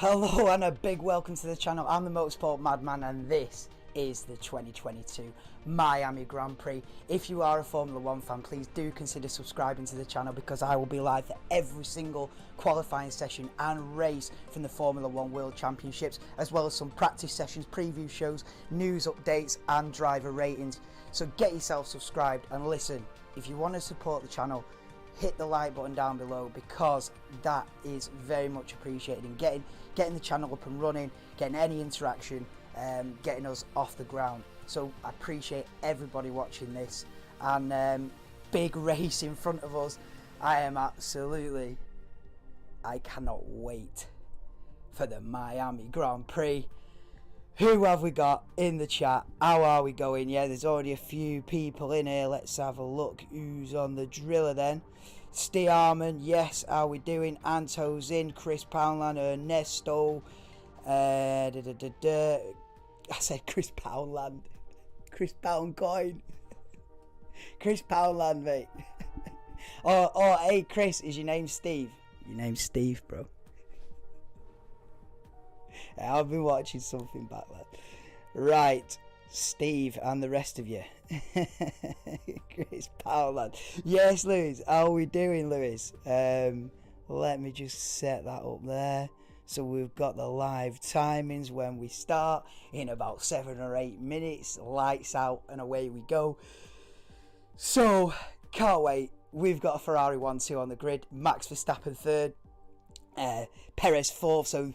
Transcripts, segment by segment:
Hello and a big welcome to the channel. I'm the Motorsport Madman and this is the 2022 Miami Grand Prix. If you are a Formula 1 fan, please do consider subscribing to the channel because I will be live for every single qualifying session and race from the Formula 1 World Championships, as well as some practice sessions, preview shows, news updates and driver ratings. So get yourself subscribed and listen, if you want to support the channel, hit the like button down below because that is very much appreciated in getting the channel up and running, getting any interaction, getting us off the ground. So I appreciate everybody watching this, and big race in front of us. I cannot wait for the Miami Grand Prix. Who have we got in the chat? How are we going? Yeah, there's already a few people in here. Let's have a look who's on the driller then. Stiarman, yes, how are we doing? Anto's in, Chris Poundland, Ernesto. I said Chris Poundland. Chris Poundcoin. Chris Poundland, mate. oh, hey, Chris, is your name Steve? Your name's Steve, bro. I've been watching something back there. Right, Steve and the rest of you. Chris Powerland. Yes, Lewis. How are we doing, Lewis? Let me just set that up there. So we've got the live timings when we start in about 7 or 8 minutes. Lights out and away we go. So, can't wait. We've got a Ferrari 1-2 on the grid. Max Verstappen third. Perez fourth, so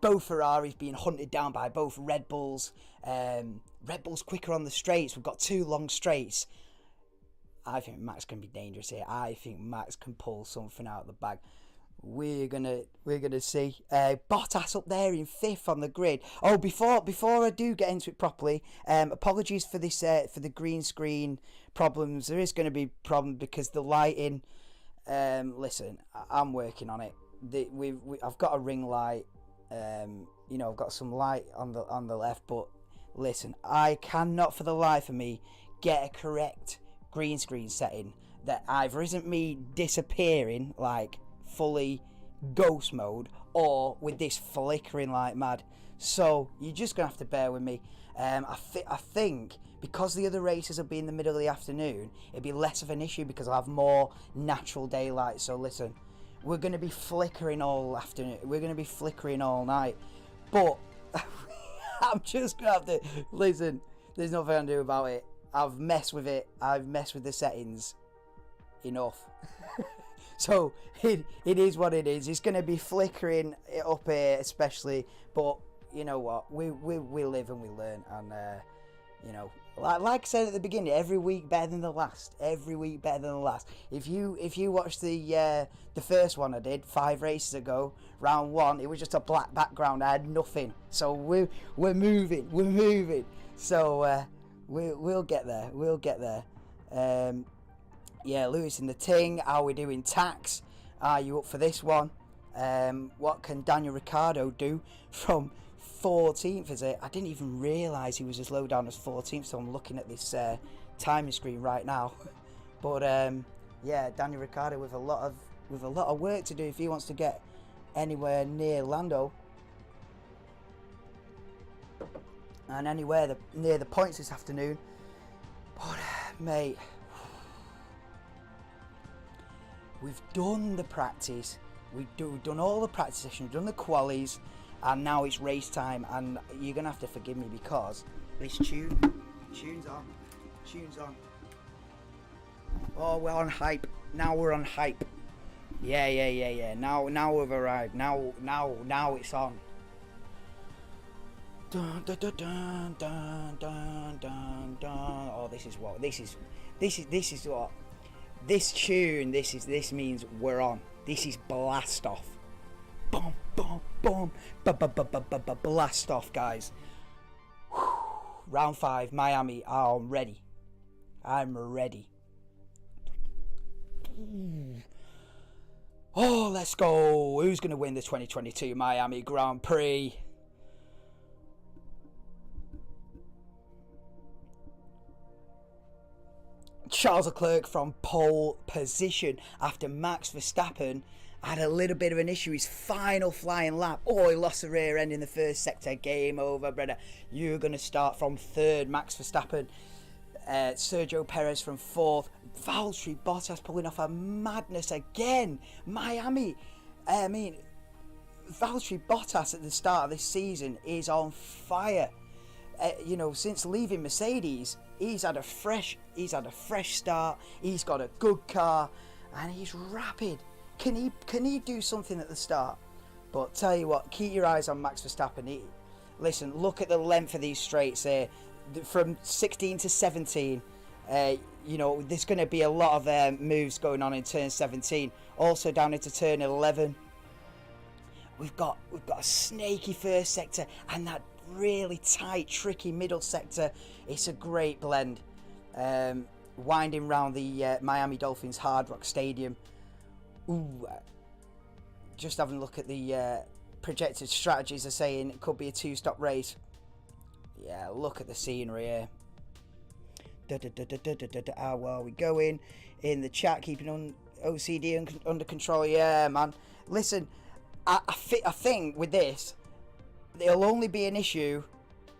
both Ferraris being hunted down by both Red Bulls. Red Bull's quicker on the straights. We've got 2 long straights. I think Max can be dangerous here. I think Max can pull something out of the bag. We're gonna see. Bottas up there in 5th on the grid. Oh, before I do get into it properly, apologies for this for the green screen problems. There is going to be problems because the lighting. Listen, I'm working on it. I've got a ring light, you know, I've got some light on the left, but listen, I cannot for the life of me get a correct green screen setting that either isn't me disappearing like fully ghost mode or with this flickering like mad. So you're just gonna have to bear with me. I think because the other races will be in the middle of the afternoon, it'd be less of an issue because I'll have more natural daylight. So listen, we're going to be flickering all afternoon. We're going to be flickering all night. But I'm just going to have to... Listen, there's nothing I can do about it. I've messed with it. I've messed with the settings enough. So it is what it is. It's going to be flickering up here especially. But you know what? We live and we learn. And, you know... Like I said at the beginning, every week better than the last. Every week better than the last. If you watch the first one I did 5 races ago, round 1, it was just a black background. I had nothing. So we're moving. So we'll get there. We'll get there. Yeah, Lewis in the ting. How are we doing? Tax? Are you up for this one? What can Daniel Ricciardo do from 14th? Is it? I didn't even realise he was as low down as 14th, so I'm looking at this timing screen right now. But yeah, Daniel Ricciardo with a lot of work to do if he wants to get anywhere near Lando and anywhere near the points this afternoon. But mate, we've done the practice. We've done all the practice sessions. We've done the qualies. And now it's race time, and you're gonna have to forgive me because this tune's on. Oh, we're on hype. Now we're on hype. Yeah. Now we've arrived. Now it's on. Dun, dun, dun, dun, dun, dun, dun, dun. Oh, this is what this tune. This means we're on. This is blast off. Boom, boom, boom, blast off, guys. Round 5, Miami. I'm ready. I'm ready. Oh, let's go. Who's going to win the 2022 Miami Grand Prix? Charles Leclerc from pole position after Max Verstappen had a little bit of an issue. His final flying lap. Oh, he lost the rear end in the first sector. Game over, brother. You're going to start from third. Max Verstappen. Sergio Perez from fourth. Valtteri Bottas pulling off a madness again. Miami. I mean, Valtteri Bottas at the start of this season is on fire. You know, since leaving Mercedes, he's had a fresh start. He's got a good car, and he's rapid. Can he do something at the start? But tell you what, keep your eyes on Max Verstappen. Listen, look at the length of these straights here, from 16 to 17. You know, there's going to be a lot of moves going on in turn 17. Also down into turn 11, we've got a snaky first sector and that really tight, tricky middle sector. It's a great blend. Winding round the Miami Dolphins Hard Rock Stadium. Ooh, just having a look at the projected strategies are saying it could be a 2-stop race. Yeah, look at the scenery here. How well are we going in the chat? Keeping on OCD under control. Yeah, man. Listen, I think with this, there'll only be an issue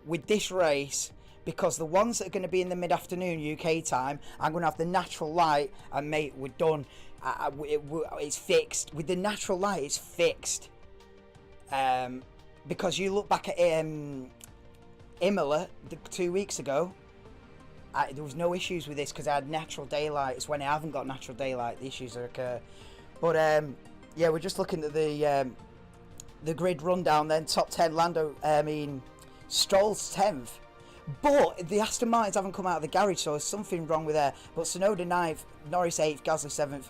with this race because the ones that are going to be in the mid-afternoon UK time, I'm going to have the natural light, and mate, we're done. It's fixed. With the natural light, it's fixed. Because you look back at Imola 2 weeks ago, there was no issues with this because I had natural daylight. It's when I haven't got natural daylight the issues occur. But yeah, we're just looking at the grid rundown then. Top 10, Stroll's 10th. But the Aston Martins haven't come out of the garage, so there's something wrong with there. But Tsunoda 9th, Norris 8th, Gasly 7th,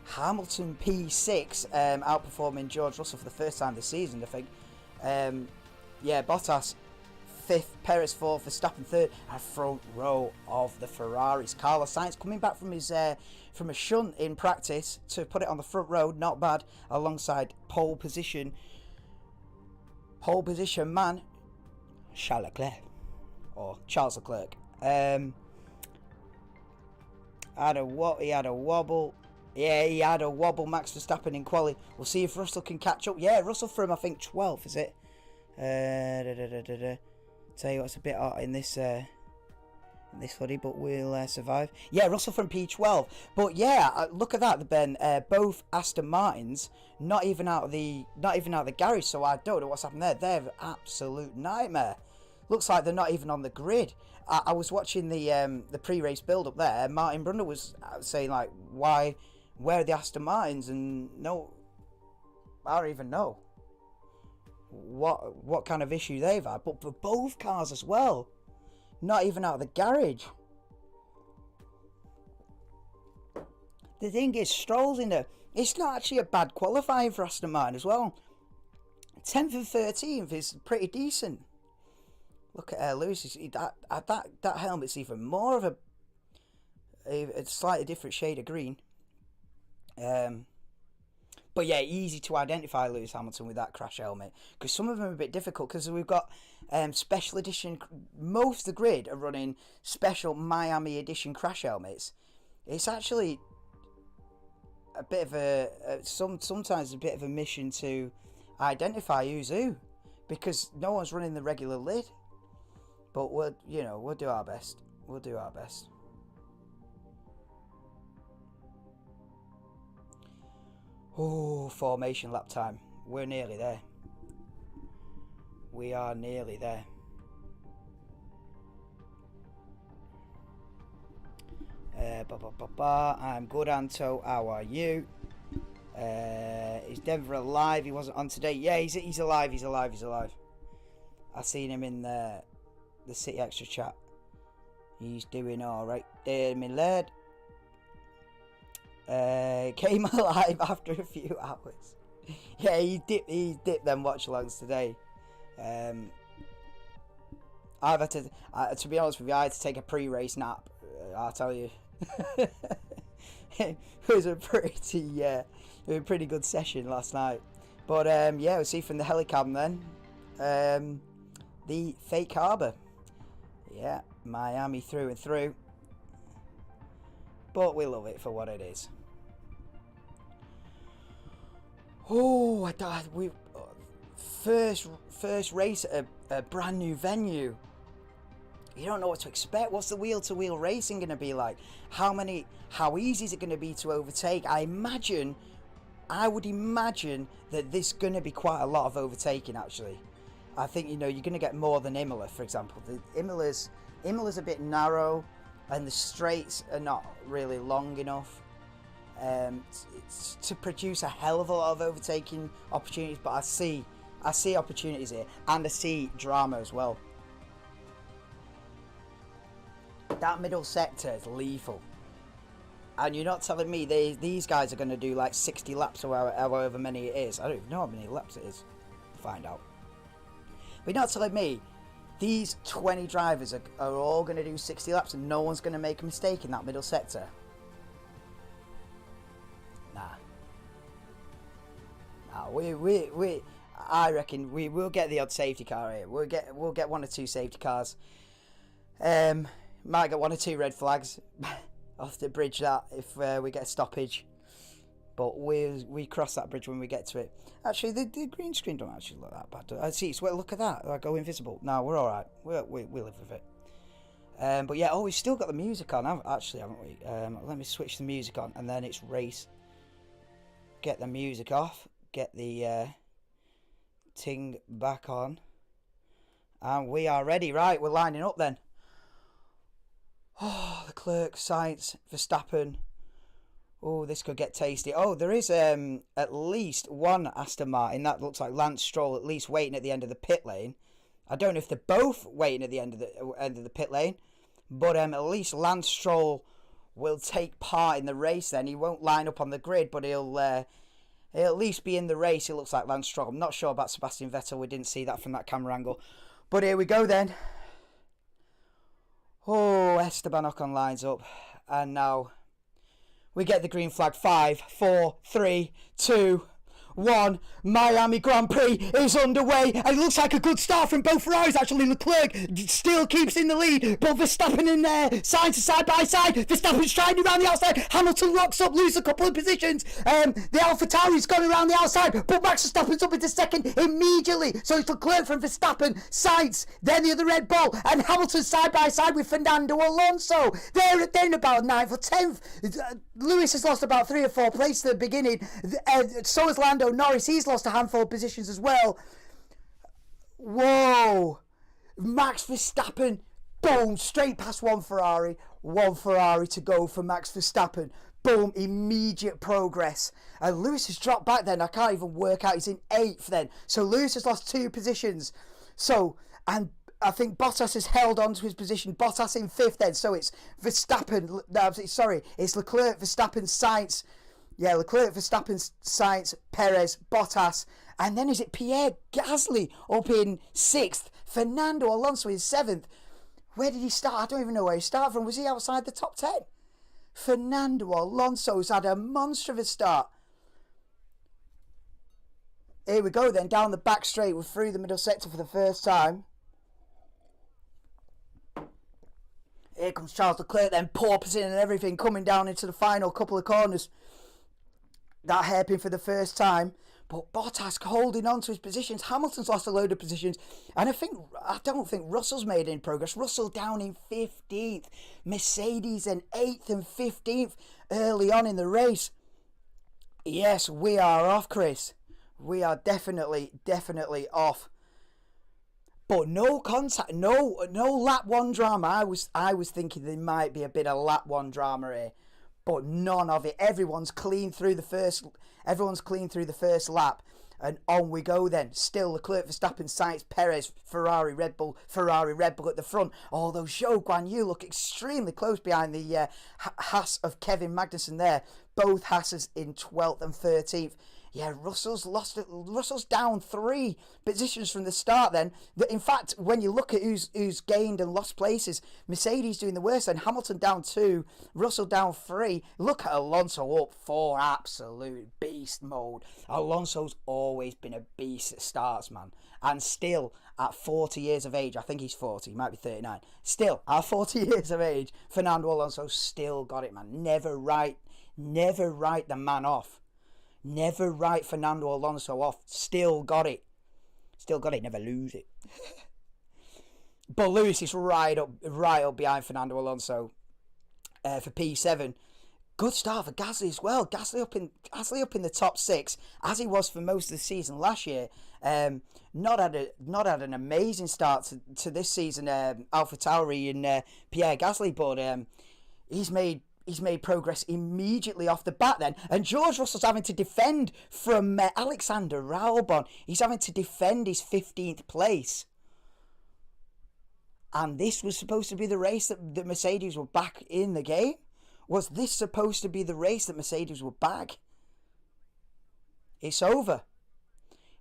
Hamilton P6, outperforming George Russell for the first time this season, I think. Yeah, Bottas 5th, Perez 4th, Verstappen 3rd, and front row of the Ferraris. Carlos Sainz coming back from his from a shunt in practice to put it on the front row, not bad, alongside pole position man, Charles Leclerc. Or Charles Leclerc. He had a wobble. Yeah, he had a wobble. Max Verstappen in quali. We'll see if Russell can catch up. Yeah, Russell from I think 12th, is it? Tell you what's a bit hot in this hoodie, but we'll survive. Yeah, Russell from P12. But yeah, look at that, Ben. Both Aston Martins not even out of the garage. So I don't know what's happened there. They're an absolute nightmare. Looks like they're not even on the grid. I was watching the pre-race build up there. Martin Brundle was saying like, where are the Aston Martins? And no, I don't even know what kind of issue they've had. But for both cars as well, not even out of the garage. The thing is, Stroll's in there. It's not actually a bad qualifying for Aston Martin as well. 10th and 13th is pretty decent. Look at Lewis. That helmet's even more of a slightly different shade of green. But yeah, easy to identify Lewis Hamilton with that crash helmet, because some of them are a bit difficult because we've got special edition. Most of the grid are running special Miami edition crash helmets. It's actually a bit of sometimes a bit of a mission to identify who's who, because no one's running the regular lid. But we'll do our best. We'll do our best. Oh, formation lap time. We're nearly there. We are nearly there. I'm good, Anto. How are you? Is Denver alive? He wasn't on today. Yeah, he's alive. He's alive. He's alive. I seen him in the City Extra chat. He's doing all right there, my lad. Came alive after a few hours. Yeah, he dipped them watchalongs today. I've had to be honest with you, I had to take a pre-race nap. I'll tell you. It was a pretty good session last night. But yeah, we'll see from the helicam then. The fake harbour. Yeah, Miami through and through. But we love it for what it is. Oh, we first race at a brand new venue. You don't know what to expect. What's the wheel-to-wheel racing going to be like? How easy is it going to be to overtake? I would imagine that there's going to be quite a lot of overtaking, actually. I think, you're going to get more than Imola, for example. Imola's a bit narrow, and the straights are not really long enough to produce a hell of a lot of overtaking opportunities. But I see opportunities here, and I see drama as well. That middle sector is lethal. And you're not telling me these guys are going to do like 60 laps or however many it is. I don't even know how many laps it is. We'll find out. But you're not telling me these 20 drivers are all going to do 60 laps and no one's going to make a mistake in that middle sector? Nah. I reckon we will get the odd safety car here. We'll get 1 or 2 safety cars. Might get 1 or 2 red flags. I'll have to bridge that if we get a stoppage, but we cross that bridge when we get to it. Actually, the green screen don't actually look that bad. I see. So look at that. I go invisible. No, we're all right. We live with it. But yeah, we've still got the music on, haven't we? Let me switch the music on, and then it's race. Get the music off. Get the ting back on, and we are ready. Right, we're lining up then. Oh, Leclerc, Sainz, Verstappen. Oh, this could get tasty. Oh, there is at least one Aston Martin. That looks like Lance Stroll at least waiting at the end of the pit lane. I don't know if they're both waiting at the end of the pit lane, but at least Lance Stroll will take part in the race then. He won't line up on the grid, but he'll at least be in the race. It looks like Lance Stroll. I'm not sure about Sebastian Vettel. We didn't see that from that camera angle. But here we go then. Oh, Esteban Ocon lines up, and now we get the green flag. 5, 4, 3, 2, 1. Miami Grand Prix is underway, and it looks like a good start from both Ferraris. Actually, Leclerc still keeps in the lead, but Verstappen in there, side by side. Verstappen's trying around the outside. Hamilton rocks up, loses a couple of positions. The AlphaTauri's gone around the outside, but Max Verstappen's up into second immediately. So it's Leclerc from Verstappen, Sainz, then the other Red Bull, and Hamilton side by side with Fernando Alonso. They're in about 9th or 10th. Lewis has lost about 3 or 4 places at the beginning. So has Lando Norris. He's lost a handful of positions as well. Whoa. Max Verstappen, boom, straight past one Ferrari to go for Max Verstappen. Boom, immediate progress. And Lewis has dropped back then. I can't even work out. He's in 8th then. So Lewis has lost 2 positions. So, and I think Bottas has held on to his position. Bottas in 5th then. So it's Verstappen, it's Leclerc, Verstappen, Sainz. Yeah, Leclerc, Verstappen, Sainz, Perez, Bottas. And then is it Pierre Gasly up in 6th? Fernando Alonso in 7th. Where did he start? I don't even know where he started from. Was he outside the top 10? Fernando Alonso's had a monster of a start. Here we go then, down the back straight. We're through the middle sector for the first time. Here comes Charles Leclerc then, porpoising and everything, coming down into the final couple of corners. That hairpin for the first time. But Bottas holding on to his positions. Hamilton's lost a load of positions. And I don't think Russell's made any progress. Russell down in 15th. Mercedes in 8th and 15th early on in the race. Yes, we are off, Chris. We are definitely off. But no contact, no lap 1 drama. I was thinking there might be a bit of lap 1 drama here. But none of it. Everyone's clean through the first lap, and on we go then. Still Leclerc, Verstappen, Sainz, Perez, Ferrari, Red Bull at the front. Although Zhou Guanyu look extremely close behind the Haas of Kevin Magnussen there. Both Haas's in 12th and 13th. Yeah, Russell's down 3 positions from the start then. In fact, when you look at who's gained and lost places, Mercedes doing the worst then. Hamilton down 2, Russell down 3. Look at Alonso up 4, absolute beast mode. Alonso's always been a beast at starts, man. And still, at 40 years of age, I think he's 40, he might be 39. Still, at 40 years of age, Fernando Alonso still got it, man. Never write the man off. Never write Fernando Alonso off. Still got it. Never lose it. But Lewis is right up behind Fernando Alonso for P7. Good start for Gasly as well. Gasly up in the top 6, as he was for most of the season last year. Not had an amazing start to this season, AlphaTauri and Pierre Gasly, but he's made progress immediately off the bat then. And George Russell's having to defend from Alexander Albon. He's having to defend his 15th place. And this was supposed to be the race that Mercedes were back in the game. Was this supposed to be the race that Mercedes were back? It's over.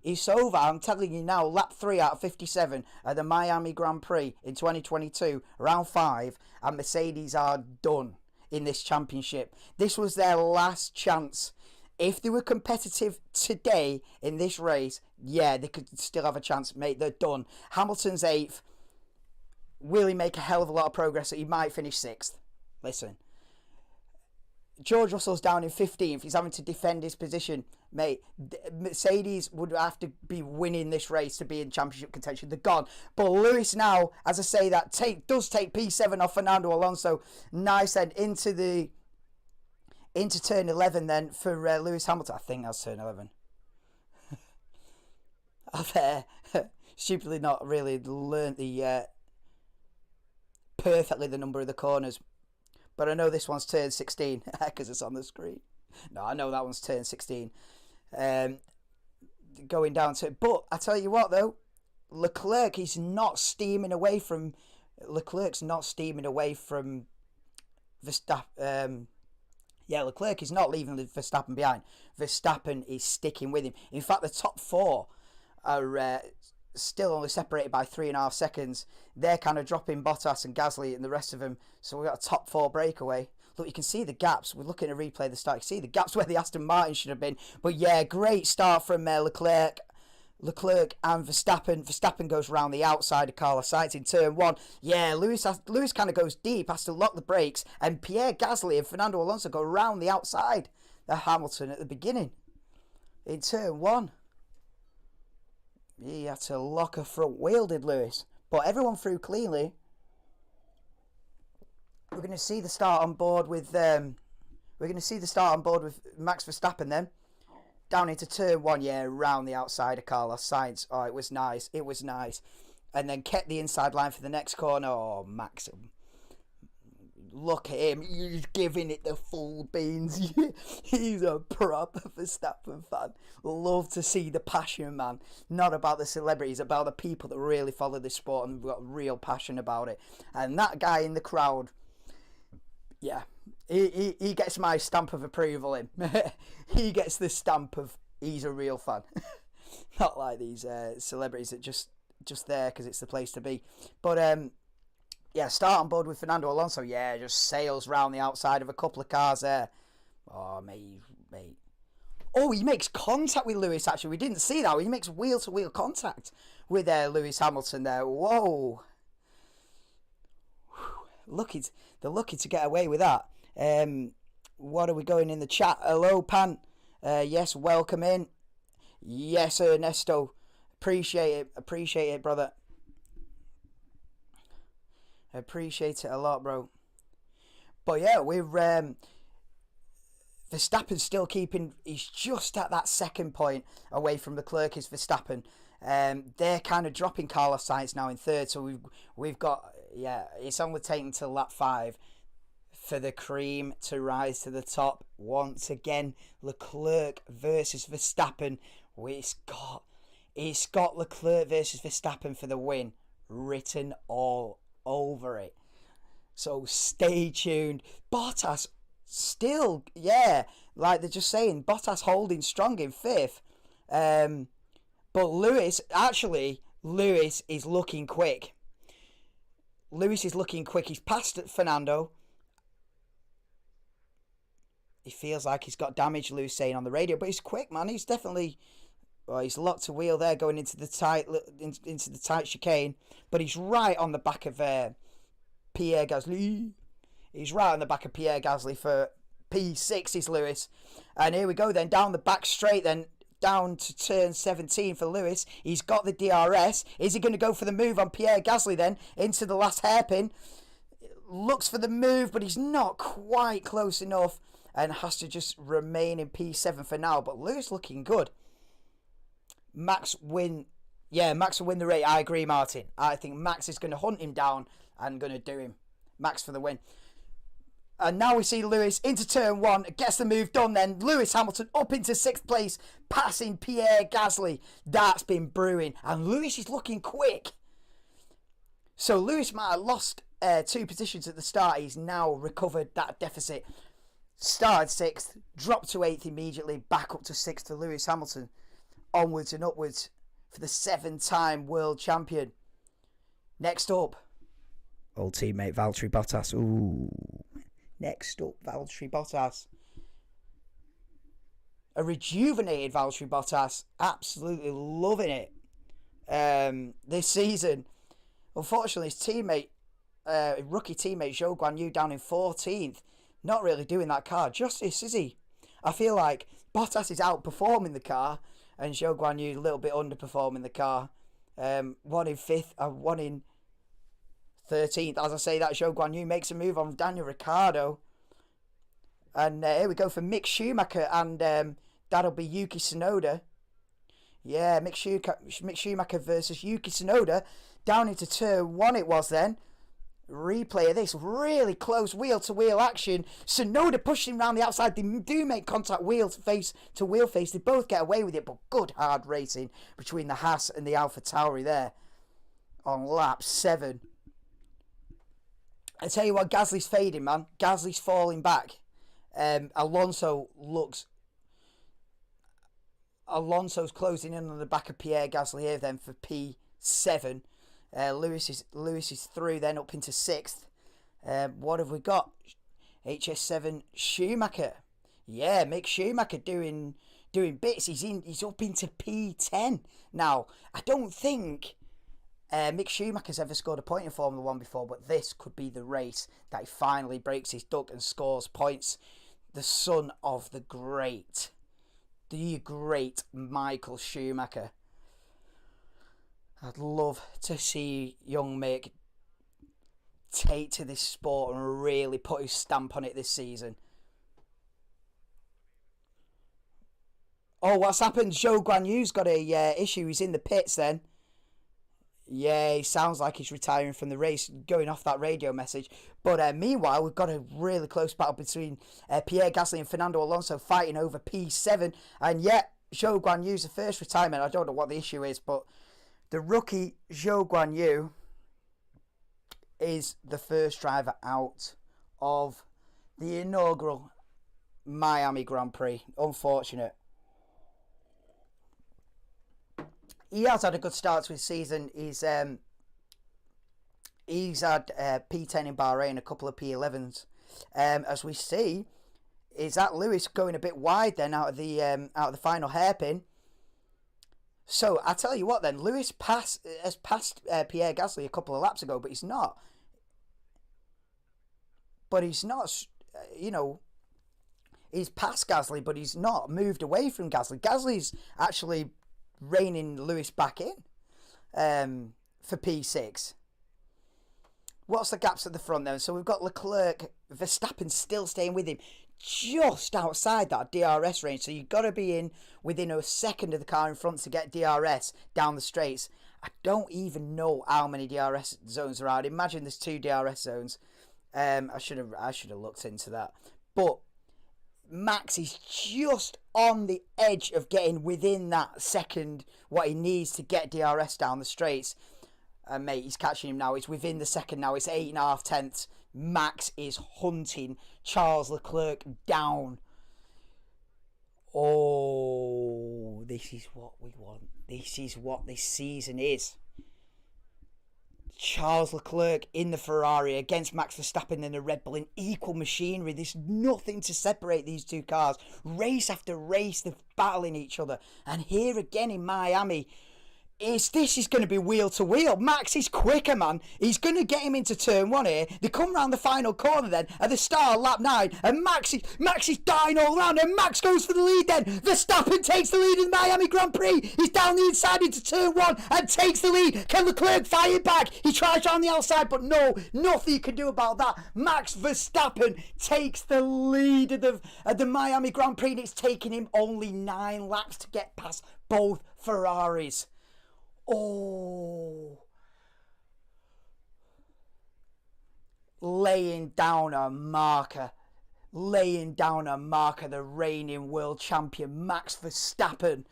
It's over. I'm telling you now, lap 3 out of 57 at the Miami Grand Prix in 2022, round 5, and Mercedes are done in this championship. This was their last chance. If they were competitive today in this race, yeah, they could still have a chance, mate. They're done. Hamilton's 8th. Will he make a hell of a lot of progress? He might finish 6th. Listen. George Russell's down in 15th. He's having to defend his position. Mate, Mercedes would have to be winning this race to be in championship contention. They're gone. But Lewis now, as I say, does take P7 off Fernando Alonso. Nice then into turn 11 then for Lewis Hamilton. I think that's turn 11. I've stupidly not really learnt perfectly the number of the corners. But I know this one's turn 16 because it's on the screen. No, I know that one's turn 16. Going down to... But I tell you what, though. Leclerc's not steaming away from Verstappen. Leclerc is not leaving Verstappen behind. Verstappen is sticking with him. In fact, the top 4 are... still only separated by 3.5 seconds. They're kind of dropping Bottas and Gasly and the rest of them. So we've got a top 4 breakaway. Look, you can see the gaps. We're looking at a replay of the start. You can see the gaps where the Aston Martin should have been. But yeah, great start from Leclerc and Verstappen. Verstappen goes round the outside of Carlos Sainz in turn 1. Yeah, Lewis kind of goes deep, has to lock the brakes. And Pierre Gasly and Fernando Alonso go round the outside of Hamilton at the beginning in turn 1. He had to lock a front wheel, did Lewis. But everyone through cleanly. We're going to see the start on board with Max Verstappen then. Down into turn 1, yeah, round the outside of Carlos Sainz. Oh, it was nice. And then kept the inside line for the next corner. Oh, Max. Look at him. He's giving it the full beans. He's a proper Verstappen fan. Love to see the passion, man. Not about the celebrities, about the people that really follow this sport and got real passion about it. And that guy in the crowd, yeah, he gets my stamp of approval in. He gets the stamp of he's a real fan. Not like these celebrities that just there because it's the place to be. But yeah, start on board with Fernando Alonso. Yeah, just sails round the outside of a couple of cars there. Oh, mate. Oh, he makes contact with Lewis, actually. We didn't see that. He makes wheel-to-wheel contact with Lewis Hamilton there. Whoa. They're lucky to get away with that. What are we going in the chat? Hello, Pan. Yes, welcome in. Yes, Ernesto. Appreciate it, brother. Appreciate it a lot, bro. But yeah, we're Verstappen's still he's just at that second point away from Leclerc is Verstappen. They're kind of dropping Carlos Sainz now in third, so we've got, yeah, it's only taken till lap 5 for the cream to rise to the top once again. Leclerc versus Verstappen. It's got Leclerc versus Verstappen for the win written all over it. So stay tuned. Bottas still, yeah, like they're just saying, Bottas holding strong in 5th. But Lewis is looking quick. He's passed Fernando. He feels like he's got damage, Lewis saying on the radio, but he's quick, man. He's definitely... Well, he's locked a wheel there going into the tight chicane, but he's right on the back of Pierre Gasly. He's right on the back of Pierre Gasly for P6 is Lewis. And here we go then, down the back straight then, down to turn 17 for Lewis. He's got the DRS. Is he going to go for the move on Pierre Gasly then, into the last hairpin? Looks for the move, but he's not quite close enough, and has to just remain in P7 for now. But Lewis looking good. Max win. Yeah, Max will win the race. I agree, Martin. I think Max is going to hunt him down and going to do him. Max for the win. And now we see Lewis into turn 1. Gets the move done then. Lewis Hamilton up into 6th place. Passing Pierre Gasly. That's been brewing. And Lewis is looking quick. So Lewis might have lost 2 positions at the start. He's now recovered that deficit. Started 6th. Dropped to 8th immediately. Back up to 6th for Lewis Hamilton. Onwards and upwards for the 7-time world champion. Next up, old teammate Valtteri Bottas. Ooh. Next up, Valtteri Bottas. A rejuvenated Valtteri Bottas. Absolutely loving it this season. Unfortunately, his teammate, rookie teammate Zhou Guanyu down in 14th. Not really doing that car justice, is he? I feel like Bottas is outperforming the car, and Zhou Guanyu a little bit underperforming the car. One in 5th and one in 13th. As I say, that Zhou Guanyu makes a move on Daniel Ricciardo. And here we go for Mick Schumacher, and that'll be Yuki Tsunoda. Yeah, Mick Schumacher versus Yuki Tsunoda. Down into turn 1 it was then. Replay of this. Really close wheel-to-wheel action. Tsunoda pushing around the outside. They do make contact wheel-to-face to wheel-face. They both get away with it, but good hard racing between the Haas and the AlphaTauri there on lap 7. I tell you what, Gasly's fading, man. Gasly's falling back. Alonso's closing in on the back of Pierre Gasly here then for P7. Lewis is through then up into 6th. What have we got? HS7 Schumacher. Yeah, Mick Schumacher doing bits. He's up into P10 now. I don't think Mick Schumacher's ever scored a point in Formula 1 before, but this could be the race that he finally breaks his duck and scores points. The son of the great Michael Schumacher. I'd love to see young Mick take to this sport and really put his stamp on it this season. Oh, what's happened? Zhou Guanyu's got a issue. He's in the pits then. Yeah, he sounds like he's retiring from the race, going off that radio message. But meanwhile, we've got a really close battle between Pierre Gasly and Fernando Alonso fighting over P7. And yet, Zhou Guanyu's the first retirement. I don't know what the issue is, but the rookie Zhou Guanyu is the first driver out of the inaugural Miami Grand Prix. Unfortunate. He has had a good start to his season. He's had P10 in Bahrain, a couple of P11s. As we see, is that Lewis going a bit wide then out of the final hairpin. So I tell you what then, Lewis has passed Pierre Gasly a couple of laps ago, but he's not. He's past Gasly, but he's not moved away from Gasly. Gasly's actually reining Lewis back in for P6. What's the gaps at the front then? So we've got Leclerc, Verstappen still staying with him just outside that DRS range. So you've got to be in within a second of the car in front to get DRS down the straights. I don't even know how many DRS zones there are. I'd imagine there's 2 DRS zones. I should have looked into that. But Max is just on the edge of getting within that second what he needs to get DRS down the straights. Mate, he's catching him now. It's within the second now. It's 8.5 tenths. Max is hunting Charles Leclerc down. Oh, this is what we want. This is what this season is. Charles Leclerc in the Ferrari against Max Verstappen in the Red Bull in equal machinery. There's nothing to separate these two cars. Race after race, they're battling each other. And here again in Miami, This is going to be wheel to wheel. Max is quicker, man. He's going to get him into turn 1 here. They come round the final corner then at the start of lap 9, and Max is dying all round, and Max goes for the lead then. Verstappen takes the lead in the Miami Grand Prix. He's down the inside into turn 1 and takes the lead. Can Leclerc fight it back? He tries on the outside, but no, nothing you can do about that. Max Verstappen takes the lead of the Miami Grand Prix, and it's taken him only 9 laps to get past both Ferraris. Oh, laying down a marker, the reigning world champion Max Verstappen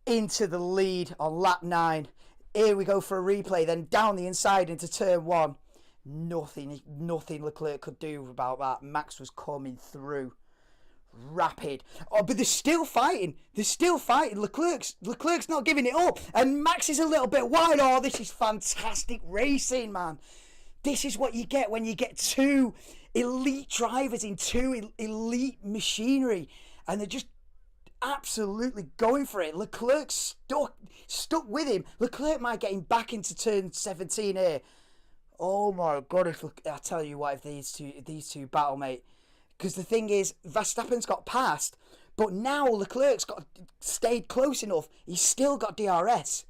into the lead on lap 9. Here we go for a replay, then down the inside into turn 1. Nothing Leclerc could do about that. Max was coming through. Rapid. Oh, but they're still fighting. Leclerc's not giving it up. And Max is a little bit wide. Oh, this is fantastic racing, man. This is what you get when you get 2 elite drivers in 2 elite machinery. And they're just absolutely going for it. Leclerc's stuck with him. Leclerc might get him back into turn 17 here. Oh my God. I tell you what, if these two battle, mate. Because the thing is, Verstappen's got past, but now Leclerc's stayed close enough. He's still got DRS.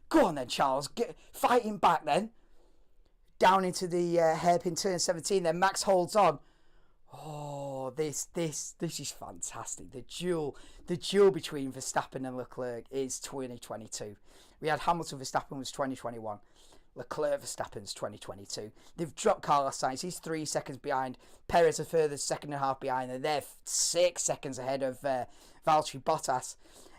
Go on then, Charles. Fight him back then. Down into the hairpin turn 17. Then Max holds on. Oh, this is fantastic. The duel between Verstappen and Leclerc is 2022. We had Hamilton Verstappen was 2021. Leclerc Verstappen's 2022. They've dropped Carlos Sainz. He's 3 seconds behind. Perez a further 1.5 behind. And they're 6 seconds ahead of Valtteri Bottas.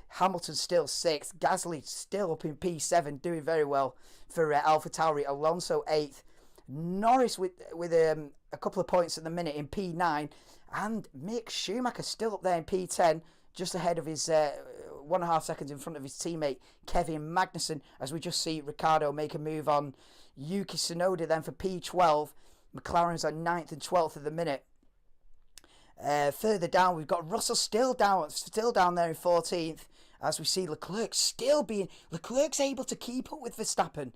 Hamilton's still 6th. Gasly still up in P7, doing very well for AlphaTauri. Alonso 8th. Norris with a couple of points at the minute in P9. And Mick Schumacher still up there in P10, just ahead of his 1.5 seconds in front of his teammate Kevin Magnussen, as we just see Ricciardo make a move on Yuki Tsunoda then for P12. McLaren's on 9th and 12th at the minute. Further down, we've got Russell still down there in 14th, as we see Leclerc's able to keep up with Verstappen.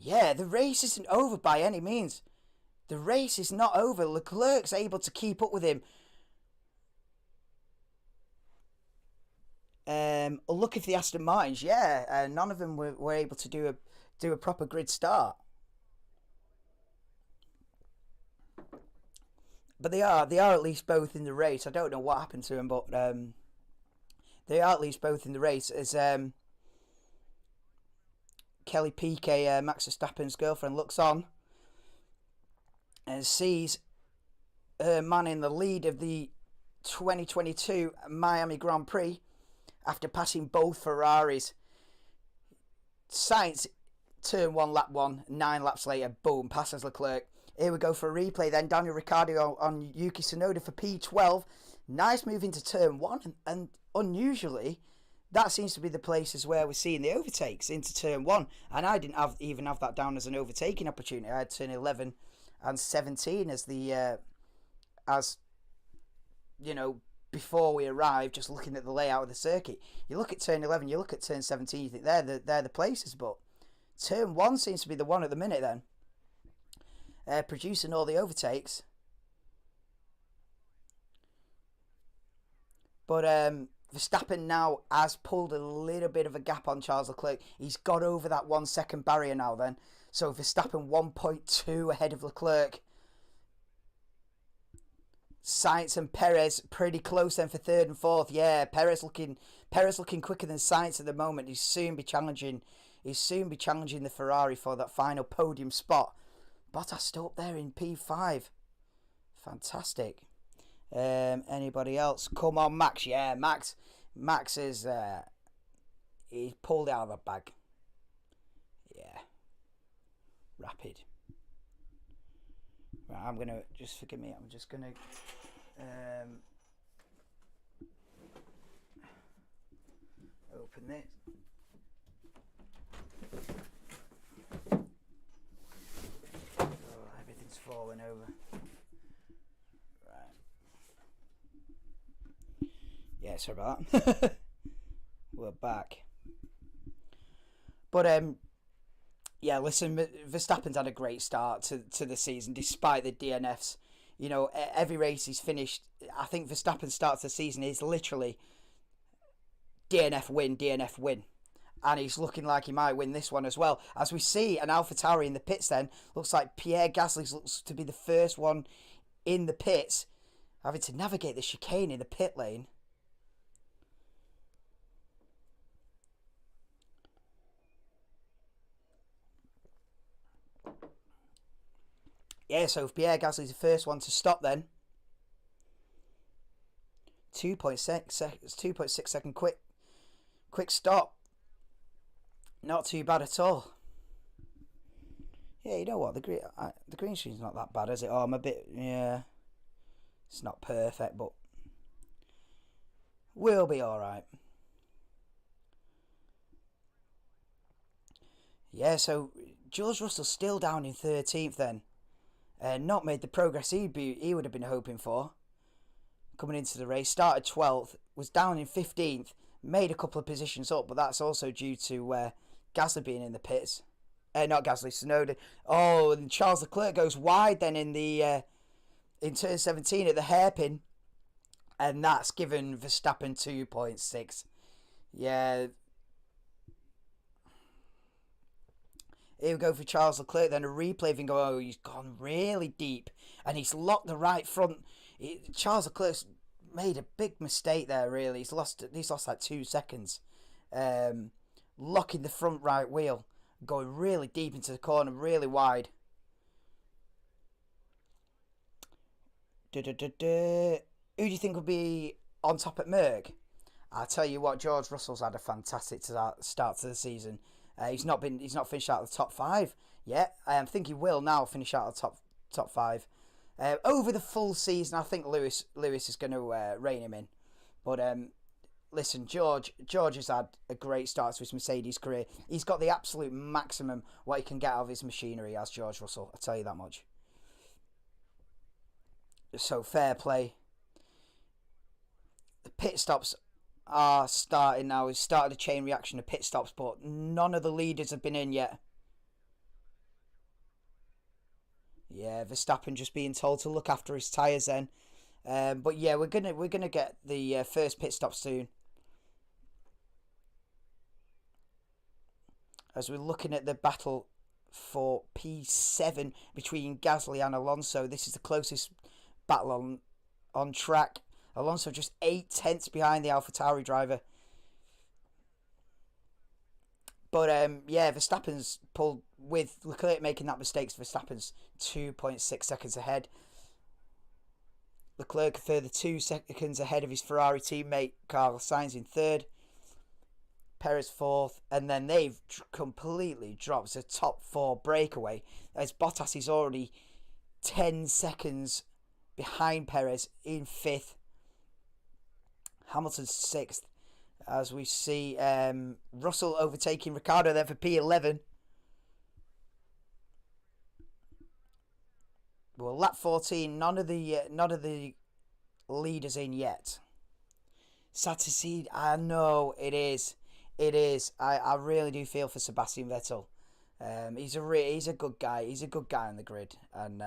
Yeah, the race isn't over by any means. The race is not over. Leclerc's able to keep up with him. Look at the Aston Martins. Yeah, none of them were able to do a proper grid start. But they are at least both in the race. I don't know what happened to them, but they are at least both in the race. As Kelly Piquet, Max Verstappen's girlfriend, looks on and sees her man in the lead of the 2022 Miami Grand Prix after passing both Ferraris. Sainz, turn 1, lap 1, 9 laps later, boom, passes Leclerc. Here we go for a replay then. Daniel Ricciardo on Yuki Tsunoda for P12. Nice move into turn 1, and unusually, that seems to be the places where we're seeing the overtakes into turn 1. And I didn't even have that down as an overtaking opportunity. I had turn 11 and 17 as before we arrived, just looking at the layout of the circuit. You look at turn 11, you look at turn 17, you think they're the places, but turn 1 seems to be the one at the minute then. Producing all the overtakes. But Verstappen now has pulled a little bit of a gap on Charles Leclerc. He's got over that 1 second barrier now then. So Verstappen 1.2 ahead of Leclerc. Sainz and Perez pretty close then for 3rd and 4th. Yeah, Perez looking quicker than Sainz at the moment. He's soon be challenging the Ferrari for that final podium spot. Bottas still up there in P5. Fantastic. Anybody else? Come on, Max. Yeah, Max is he pulled it out of the bag. Yeah. Rapid. Right, I'm gonna just forgive me. I'm just gonna open this. Oh, everything's falling over. Right. Yeah, sorry about that. We're back. But yeah, listen, Verstappen's had a great start to the season despite the DNFs. You know, every race he's finished, I think Verstappen starts the season is literally DNF win, DNF win. And he's looking like he might win this one as well. As we see an AlphaTauri in the pits then, looks like Pierre Gasly looks to be the first one in the pits, having to navigate the chicane in the pit lane. Yeah, so if Pierre Gasly's the first one to stop then, 2.6 second quick stop. Not too bad at all. Yeah, you know what, the green screen's not that bad, is it? Oh, I'm a bit, yeah, it's not perfect, but we'll be alright. Yeah, so George Russell still down in 13th then. Not made the progress he would have been hoping for. Coming into the race, started 12th, was down in 15th, made a couple of positions up, but that's also due to Gasly being in the pits. Not Gasly, Tsunoda. Oh, and Charles Leclerc goes wide then in in turn 17 at the hairpin, and that's given Verstappen 2.6. Yeah. Here we go for Charles Leclerc. Then a replay of him going, oh, he's gone really deep. And he's locked the right front. Charles Leclerc's made a big mistake there, really. He's lost like 2 seconds. Locking the front right wheel. Going really deep into the corner, really wide. Who do you think will be on top at Merck? I'll tell you what, George Russell's had a fantastic start to the season. He's not finished out of the top 5 yet. I think he will now finish out of the top 5. Over the full season, I think Lewis is going to rein him in. But listen, George has had a great start to his Mercedes career. He's got the absolute maximum what he can get out of his machinery as George Russell. I'll tell you that much. So fair play. The pit stops are starting now. We've started a chain reaction of pit stops, but none of the leaders have been in yet. Yeah, Verstappen just being told to look after his tyres then. But yeah, we're gonna get the first pit stop soon. As we're looking at the battle for P7 between Gasly and Alonso, this is the closest battle on track. Alonso just 8 tenths behind the AlphaTauri driver. But yeah, Verstappen's pulled, with Leclerc making that mistake, Verstappen's 2.6 seconds ahead. Leclerc a further 2 seconds ahead of his Ferrari teammate Carlos Sainz in third. Perez fourth, and then they've completely dropped the top 4 breakaway as Bottas is already 10 seconds behind Perez in 5th. Hamilton's 6th, as we see Russell overtaking Ricciardo there for P11. Well, lap 14, none of the leaders in yet. Sad to see. I know it is. I really do feel for Sebastian Vettel. He's a good guy. He's a good guy on the grid, and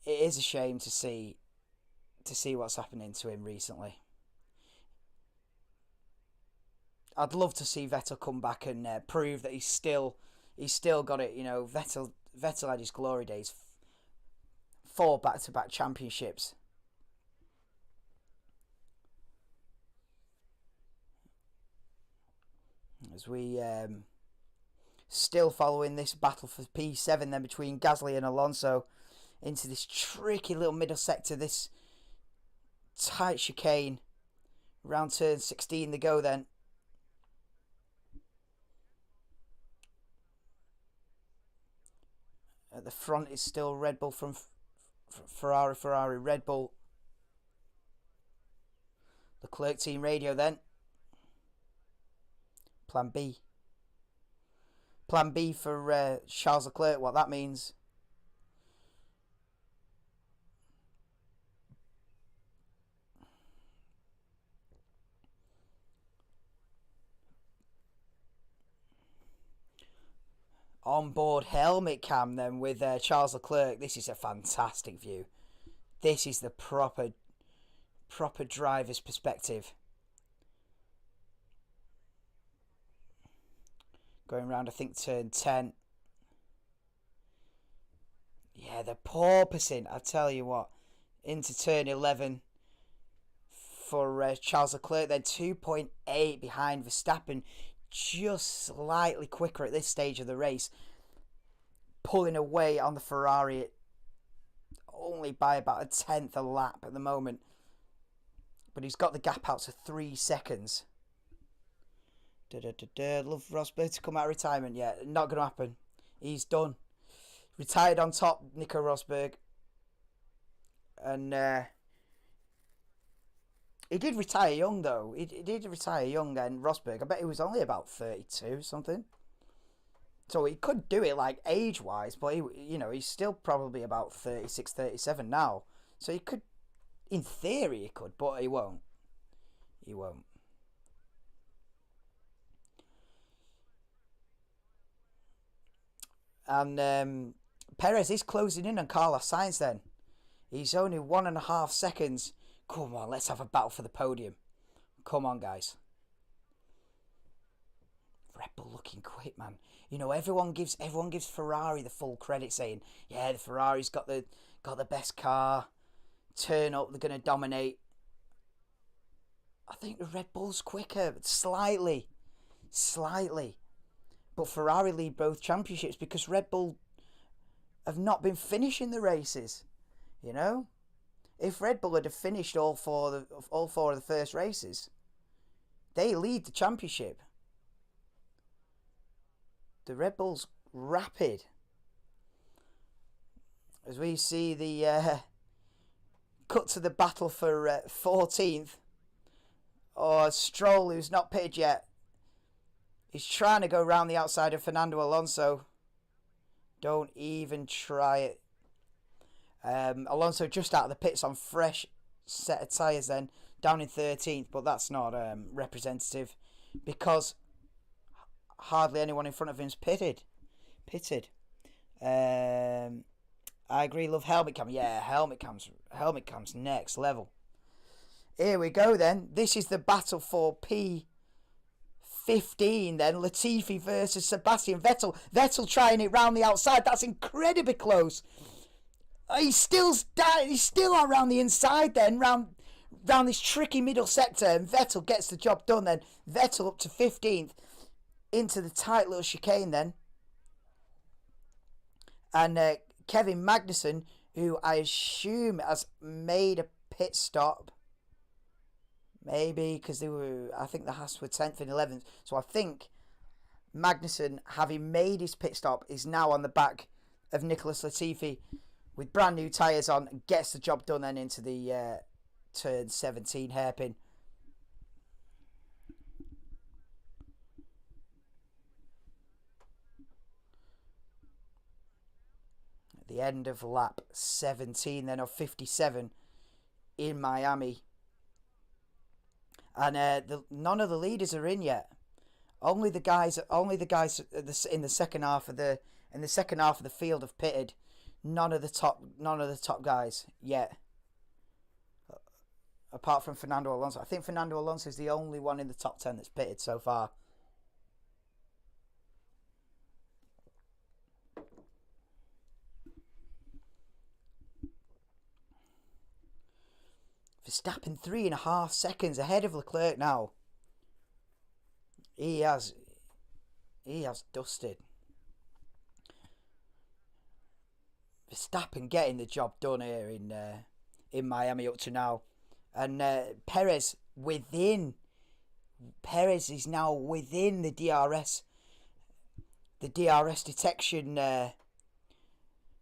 it is a shame to see what's happening to him recently. I'd love to see Vettel come back and prove that he's still got it. You know, Vettel had his glory days. 4 back-to-back championships. As we still following this battle for P7 then between Gasly and Alonso into this tricky little middle sector, this tight chicane. Round turn 16 they go then. At the front is still Red Bull from Ferrari, Red Bull. Leclerc team radio then. Plan B for Charles Leclerc, what that means. onboard helmet cam then with Charles Leclerc. This is a fantastic view. This is the proper driver's perspective. Going around, I think, turn 10. Yeah, the porpoising, I tell you what. Into turn 11 for Charles Leclerc. Then 2.8 behind Verstappen. Just slightly quicker at this stage of the race. Pulling away on the Ferrari only by about a tenth a lap at the moment. But he's got the gap out to 3 seconds. Love Rosberg to come out of retirement. Yeah, not going to happen. He's done. Retired on top, Nico Rosberg. And he did retire young, though. He did retire young, and Rosberg, I bet he was only about 32 something. So he could do it, like, age-wise, but, he's still probably about 36, 37 now. So he could, in theory, he could, but he won't. He won't. And Perez is closing in on Carlos Sainz then. He's only 1.5 seconds. Come on, let's have a battle for the podium. Come on, guys. Red Bull looking quick, man. Everyone gives Ferrari the full credit, saying, yeah, the Ferrari's got the best car. Turn up, they're going to dominate. I think the Red Bull's quicker, slightly. But Ferrari lead both championships because Red Bull have not been finishing the races. If Red Bull had finished all four of the first races, they lead the championship. The Red Bull's rapid. As we see the cut to the battle for 14th. Or Stroll, who's not pitted yet. He's trying to go round the outside of Fernando Alonso. Don't even try it. Alonso just out of the pits on fresh set of tyres then. Down in 13th, but that's not representative. Because hardly anyone in front of him's pitted. I agree, love helmet cam. Yeah, helmet cam's next level. Here we go then. This is the battle for P15 then. Latifi versus Sebastian Vettel. Vettel trying it round the outside. That's incredibly close. He's still around the inside then. Round this tricky middle sector. And Vettel gets the job done then. Vettel up to 15th. Into the tight little chicane then. And Kevin Magnussen, who I assume has made a pit stop. Maybe because I think the Haas were 10th and 11th. So I think Magnussen, having made his pit stop, is now on the back of Nicholas Latifi with brand new tyres on and gets the job done then into the turn 17 hairpin. At the end of lap 17 then of 57 in Miami. And none of the leaders are in yet. Only the guys in the second half of the field have pitted. None of the top guys yet. Apart from Fernando Alonso. I think Fernando Alonso is the only one in the top 10 that's pitted so far. Verstappen 3.5 seconds ahead of Leclerc now. He has dusted. Verstappen getting the job done here in Miami up to now. And Perez is now within the DRS detection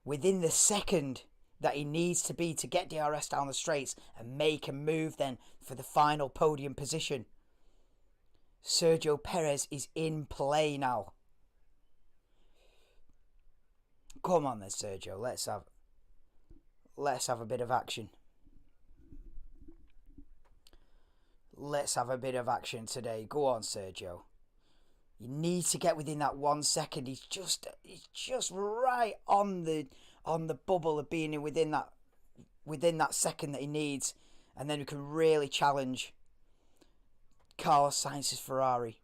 within the second that he needs to be to get DRS down the straights and make a move then for the final podium position. Sergio Perez is in play now. Come on then, Sergio. Let's have a bit of action. Let's have a bit of action today. Go on, Sergio. You need to get within that 1 second. He's just right on the bubble of being within that second that he needs, and then we can really challenge Carlos Sainz's Ferrari.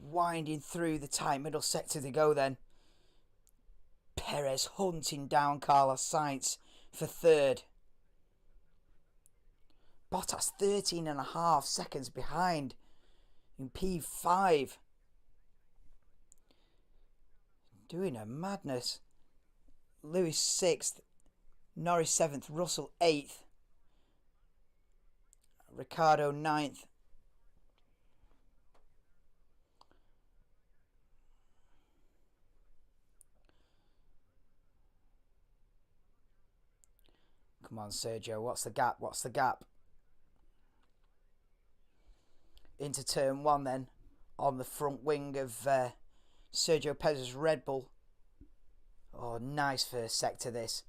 Winding through the tight middle sector they go then. Perez hunting down Carlos Sainz for third. Bottas 13.5 seconds behind in P5. Doing a madness. Lewis 6th. Norris 7th. Russell 8th. Ricciardo 9th. Come on, Sergio. What's the gap? What's the gap? Into turn 1 then. On the front wing of Sergio Perez's Red Bull. Oh, nice first sector this.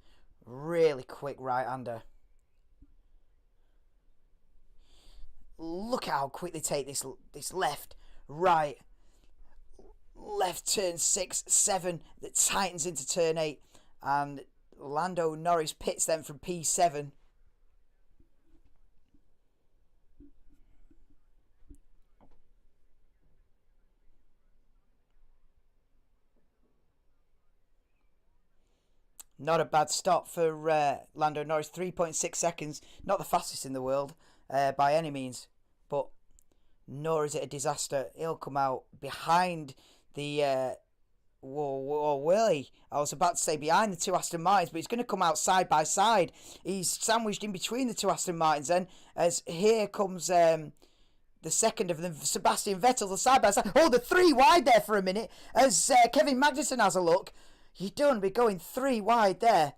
Really quick right-hander. Look at how quick they take this left, right, left turn 6, 7 that tightens into turn 8, and Lando Norris pits them from P7. Not a bad stop for Lando Norris. 3.6 seconds. Not the fastest in the world by any means. But nor is it a disaster. He'll come out behind the... will he? I was about to say behind the two Aston Martins, but he's going to come out side by side. He's sandwiched in between the two Aston Martins then, as here comes the second of them, Sebastian Vettel, the side by side. Oh, the 3 wide there for a minute, as Kevin Magnussen has a look. You don't be going 3 wide there.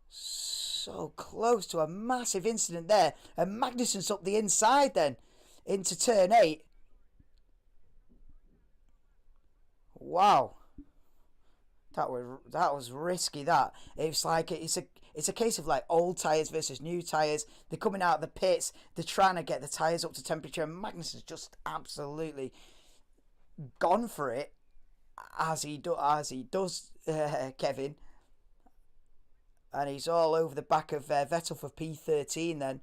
So close to a massive incident there. And Magnussen's up the inside then, into turn 8. Wow. That was risky. That it's like it's a case of like old tyres versus new tyres. They're coming out of the pits. They're trying to get the tyres up to temperature. And Magnussen's just absolutely gone for it, as he does, Kevin. And he's all over the back of Vettel for P13 then.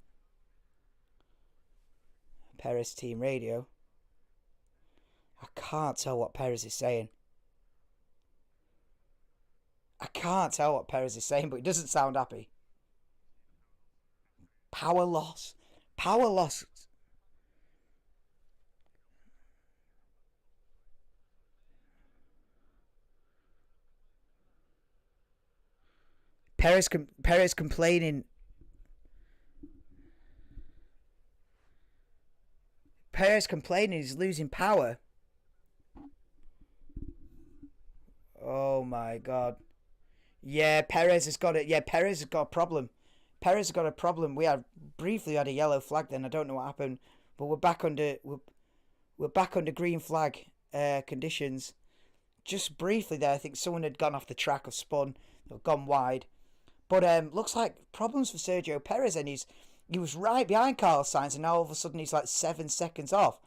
Perez team radio. I can't tell what Perez is saying. But he doesn't sound happy. Power loss. Perez complaining. He's losing power. Oh my God. Yeah, Perez has got it. Yeah, Perez has got a problem. We briefly had a yellow flag then. I don't know what happened, but we're back under green flag conditions. Just briefly there, I think someone had gone off the track or spun or gone wide. But looks like problems for Sergio Perez, and he was right behind Carlos Sainz, and now all of a sudden he's like 7 seconds off.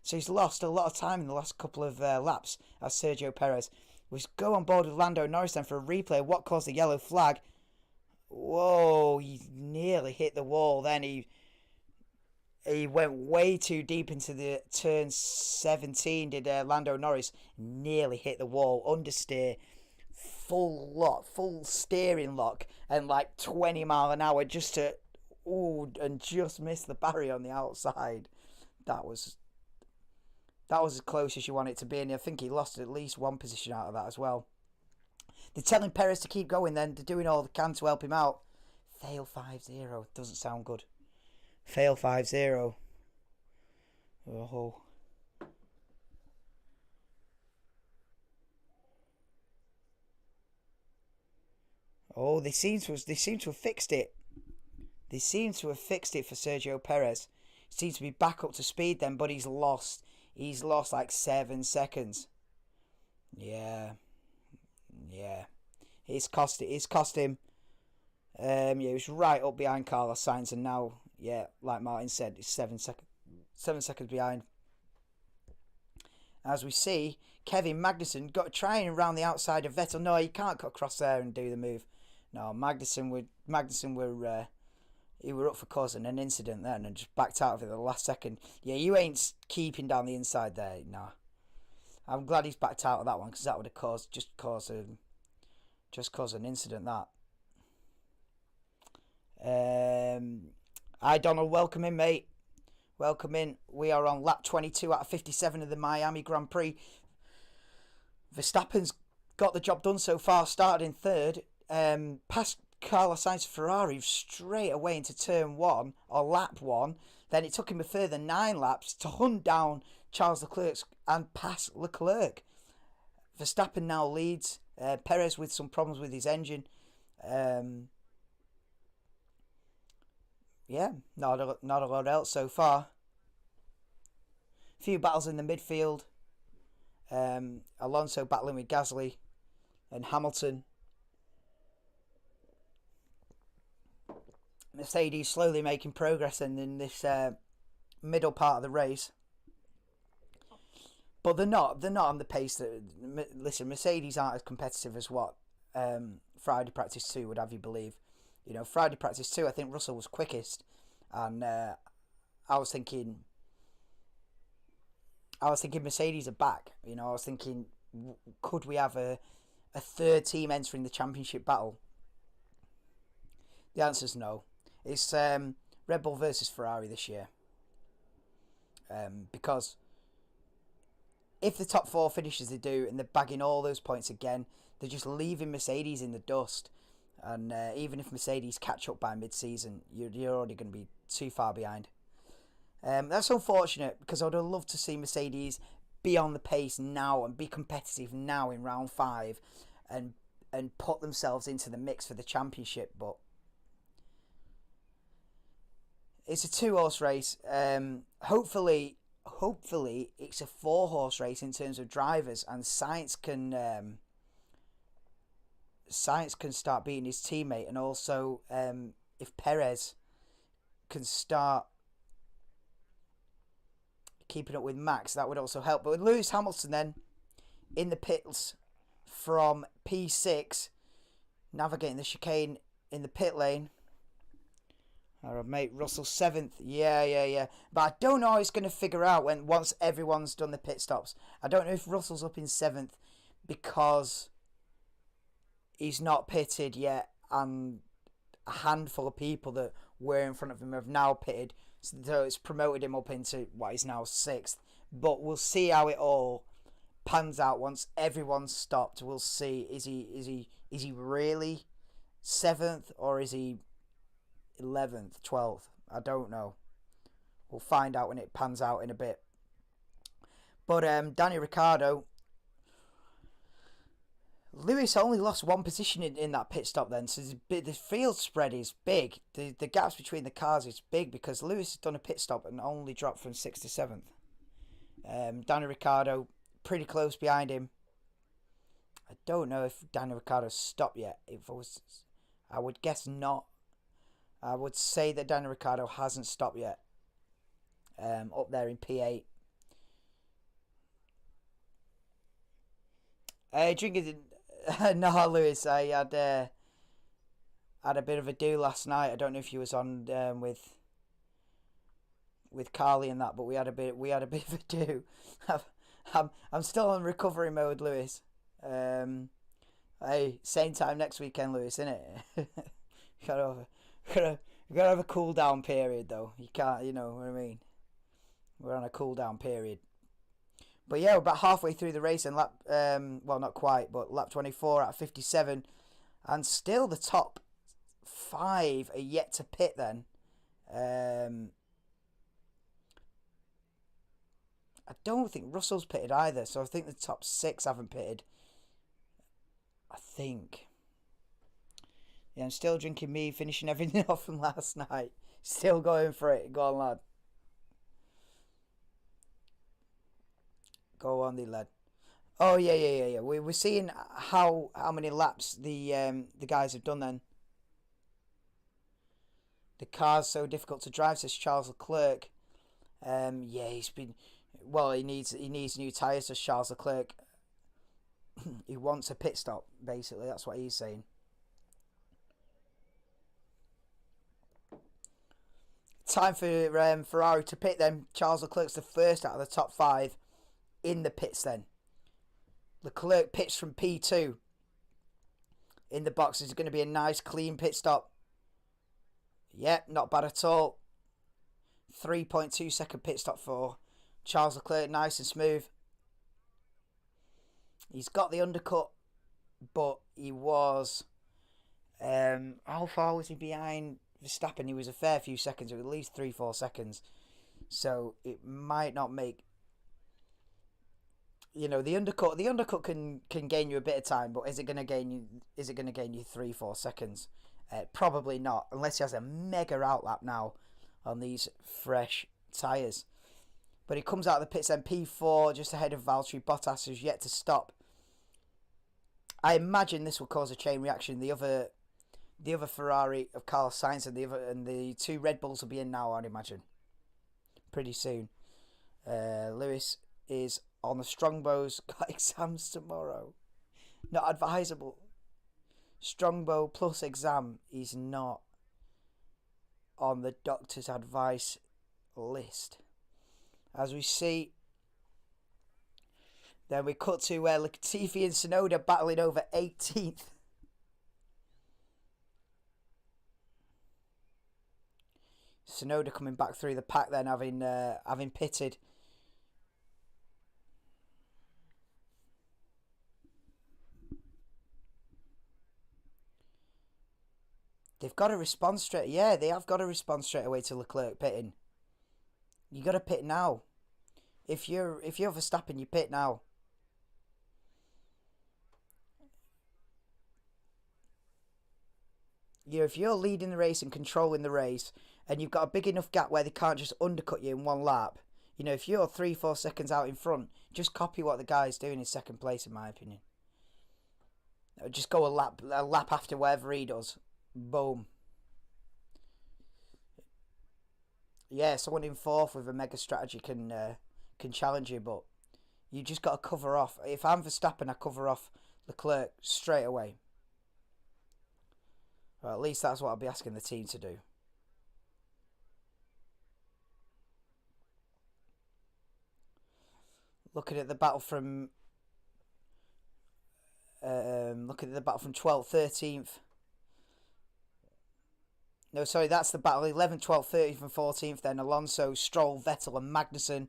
So he's lost a lot of time in the last couple of laps as Sergio Perez. We go on board with Lando Norris then for a replay of what caused the yellow flag. Whoa, he nearly hit the wall then. He went way too deep into the turn 17, did Lando Norris. Nearly hit the wall, understeer, full steering lock, and like 20 mile an hour just miss the barrier on the outside. That was as close as you want it to be, and I think he lost at least one position out of that as well. They're telling Perez to keep going then. They're doing all they can to help him out. Fail 5-0. Doesn't sound good. Fail 5-0. Oh. Oh, they seem to have fixed it. They seem to have fixed it for Sergio Perez. He seems to be back up to speed then, but he's lost. He's lost like 7 seconds. Yeah. It's cost him. Yeah, he was right up behind Carlos Sainz, and now, yeah, like Martin said, it's 7 seconds. 7 seconds behind. As we see, Kevin Magnussen got trying around the outside of Vettel. No, he can't cut across there and do the move. No, Magnussen were he were up for causing an incident then and just backed out of it at the last second. Yeah, you ain't keeping down the inside there. Nah, I'm glad he's backed out of that one because that would have caused an incident. Hi Donald, welcome in, mate. Welcome in. We are on lap 22 out of 57 of the Miami Grand Prix. Verstappen's got the job done so far, started in third. Past Carlos Sainz Ferrari straight away into turn 1, or lap 1. Then it took him a further 9 laps to hunt down Charles Leclerc and pass Leclerc. Verstappen now leads. Perez with some problems with his engine. Yeah, not a lot else so far. A few battles in the midfield. Alonso battling with Gasly and Hamilton. Mercedes slowly making progress in this middle part of the race. But they're not on the pace that... Listen, Mercedes aren't as competitive as what Friday Practice 2 would have you believe. You know, Friday Practice 2, I think Russell was quickest. And I was thinking Mercedes are back. You know, I was thinking, could we have a third team entering the championship battle? The answer's no. It's Red Bull versus Ferrari this year. Because if the top 4 finish as they do and they're bagging all those points again, they're just leaving Mercedes in the dust. And even if Mercedes catch up by mid-season, you're already going to be too far behind. That's unfortunate because I would have loved to see Mercedes be on the pace now and be competitive now in round 5 and put themselves into the mix for the championship. But it's a 2-horse race. Hopefully it's a 4-horse race in terms of drivers, and Sainz can start beating his teammate, and also if Perez can start keeping up with Max, that would also help. But with Lewis Hamilton then in the pits from P6, navigating the chicane in the pit lane. Alright, mate, Russell 7th. Yeah. But I don't know how he's going to figure out once everyone's done the pit stops. I don't know if Russell's up in 7th because he's not pitted yet, and a handful of people that were in front of him have now pitted, so it's promoted him up into what is now 6th. But we'll see how it all pans out once everyone's stopped. We'll see, is he really 7th, or is he 11th, 12th? I don't know. We'll find out when it pans out in a bit. But Danny Ricciardo, Lewis only lost 1 position in that pit stop then, so the field spread is big. The gaps between the cars is big because Lewis has done a pit stop and only dropped from 6th to 7th. Danny Ricciardo pretty close behind him. I don't know if Danny Ricciardo's stopped yet. I would guess not. I would say that Danny Ricciardo hasn't stopped yet. Up there in P8. Drinking. No, Lewis. I had a bit of a do last night. I don't know if you was on with Carly and that, but we had a bit of a do. I'm still on recovery mode, Lewis. Hey, same time next weekend, Lewis, innit? gotta have a cool down period though. You can't, you know what I mean. We're on a cool down period. But yeah, we're about halfway through the race and lap, well, not quite, but lap 24 out of 57. And still the top 5 are yet to pit then. I don't think Russell's pitted either, so I think the top 6 haven't pitted. I think. Yeah, I'm still drinking me, finishing everything off from last night. Still going for it. Go on, lad. Go on, the lad. Oh yeah. We're seeing how many laps the guys have done then. The car's so difficult to drive, says Charles Leclerc. Yeah, he's been. Well, he needs new tyres, as Charles Leclerc. He wants a pit stop, basically. That's what he's saying. Time for Ferrari to pit then. Charles Leclerc's the first out of the top 5 in the pits then. Leclerc pits from P2. In the box is going to be a nice clean pit stop. Yep, not bad at all. 3.2 second pit stop for Charles Leclerc, nice and smooth. He's got the undercut, but he was... how far was he behind Verstappen? He was a fair few seconds, at least 3-4 seconds. So it might not make... You know, the undercut can gain you a bit of time, but is it going to gain you 3-4 seconds? Probably not, unless he has a mega outlap now on these fresh tyres. But he comes out of the pits then P4, just ahead of Valtteri Bottas, who's yet to stop. I imagine this will cause a chain reaction. The other Ferrari of Carlos Sainz and the 2 Red Bulls will be in now, I'd imagine, pretty soon. Lewis is on the Strongbows. Got exams tomorrow. Not advisable. Strongbow plus exam is not on the doctor's advice list. As we see, then we cut to Latifi and Tsunoda battling over 18th. Tsunoda coming back through the pack then, having pitted. They've got to respond straight. Yeah, they have got to respond straight away to Leclerc pitting. You got to pit now. If you're Verstappen, you pit now. If you're leading the race and controlling the race, and you've got a big enough gap where they can't just undercut you in one lap, if you're 3-4 seconds out in front, just copy what the guy's doing in second place, in my opinion. Just go a lap after whatever he does. Boom. Yeah, someone in 4th with a mega strategy can challenge you, but you just got to cover off. If I'm Verstappen, I cover off Leclerc straight away. Well, at least that's what I'll be asking the team to do. Looking at the battle from 12th, 13th. No, sorry, that's the battle. 11th, 12th, 13th and 14th. Then Alonso, Stroll, Vettel and Magnussen.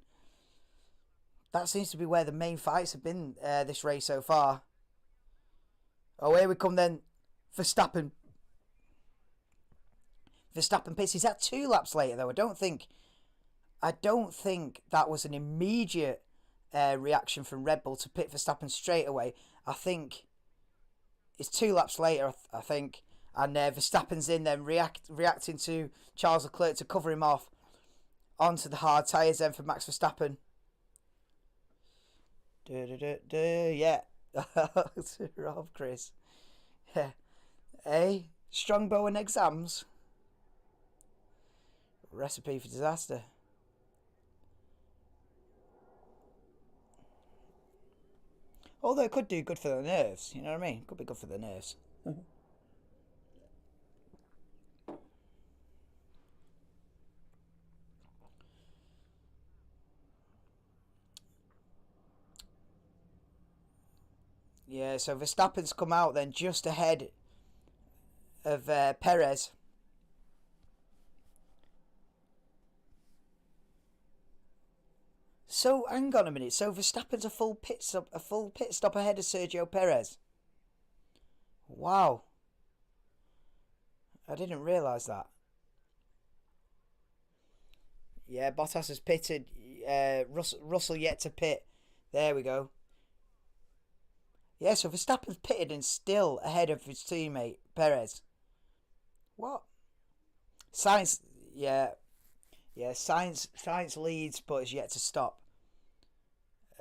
That seems to be where the main fights have been this race so far. Oh, here we come then. Verstappen. Verstappen pits. He's at 2 laps later, though. I don't think that was an immediate reaction from Red Bull to pit Verstappen straight away. I think it's 2 laps later, I think. And Verstappen's in then reacting to Charles Leclerc to cover him off onto the hard tyres then for Max Verstappen. Yeah. Rob, Chris. Yeah. Hey, Strongbow and exams. Recipe for disaster. Although it could do good for the nerves. You know what I mean? Could be good for the nerves. Yeah, so Verstappen's come out then just ahead of Perez. So hang on a minute. So Verstappen's a full pit stop ahead of Sergio Perez. Wow. I didn't realise that. Yeah, Bottas has pitted. Russell yet to pit. There we go. Yeah, so Verstappen's pitted and still ahead of his teammate, Perez. What? Sainz, yeah. Yeah, Sainz leads, but is yet to stop.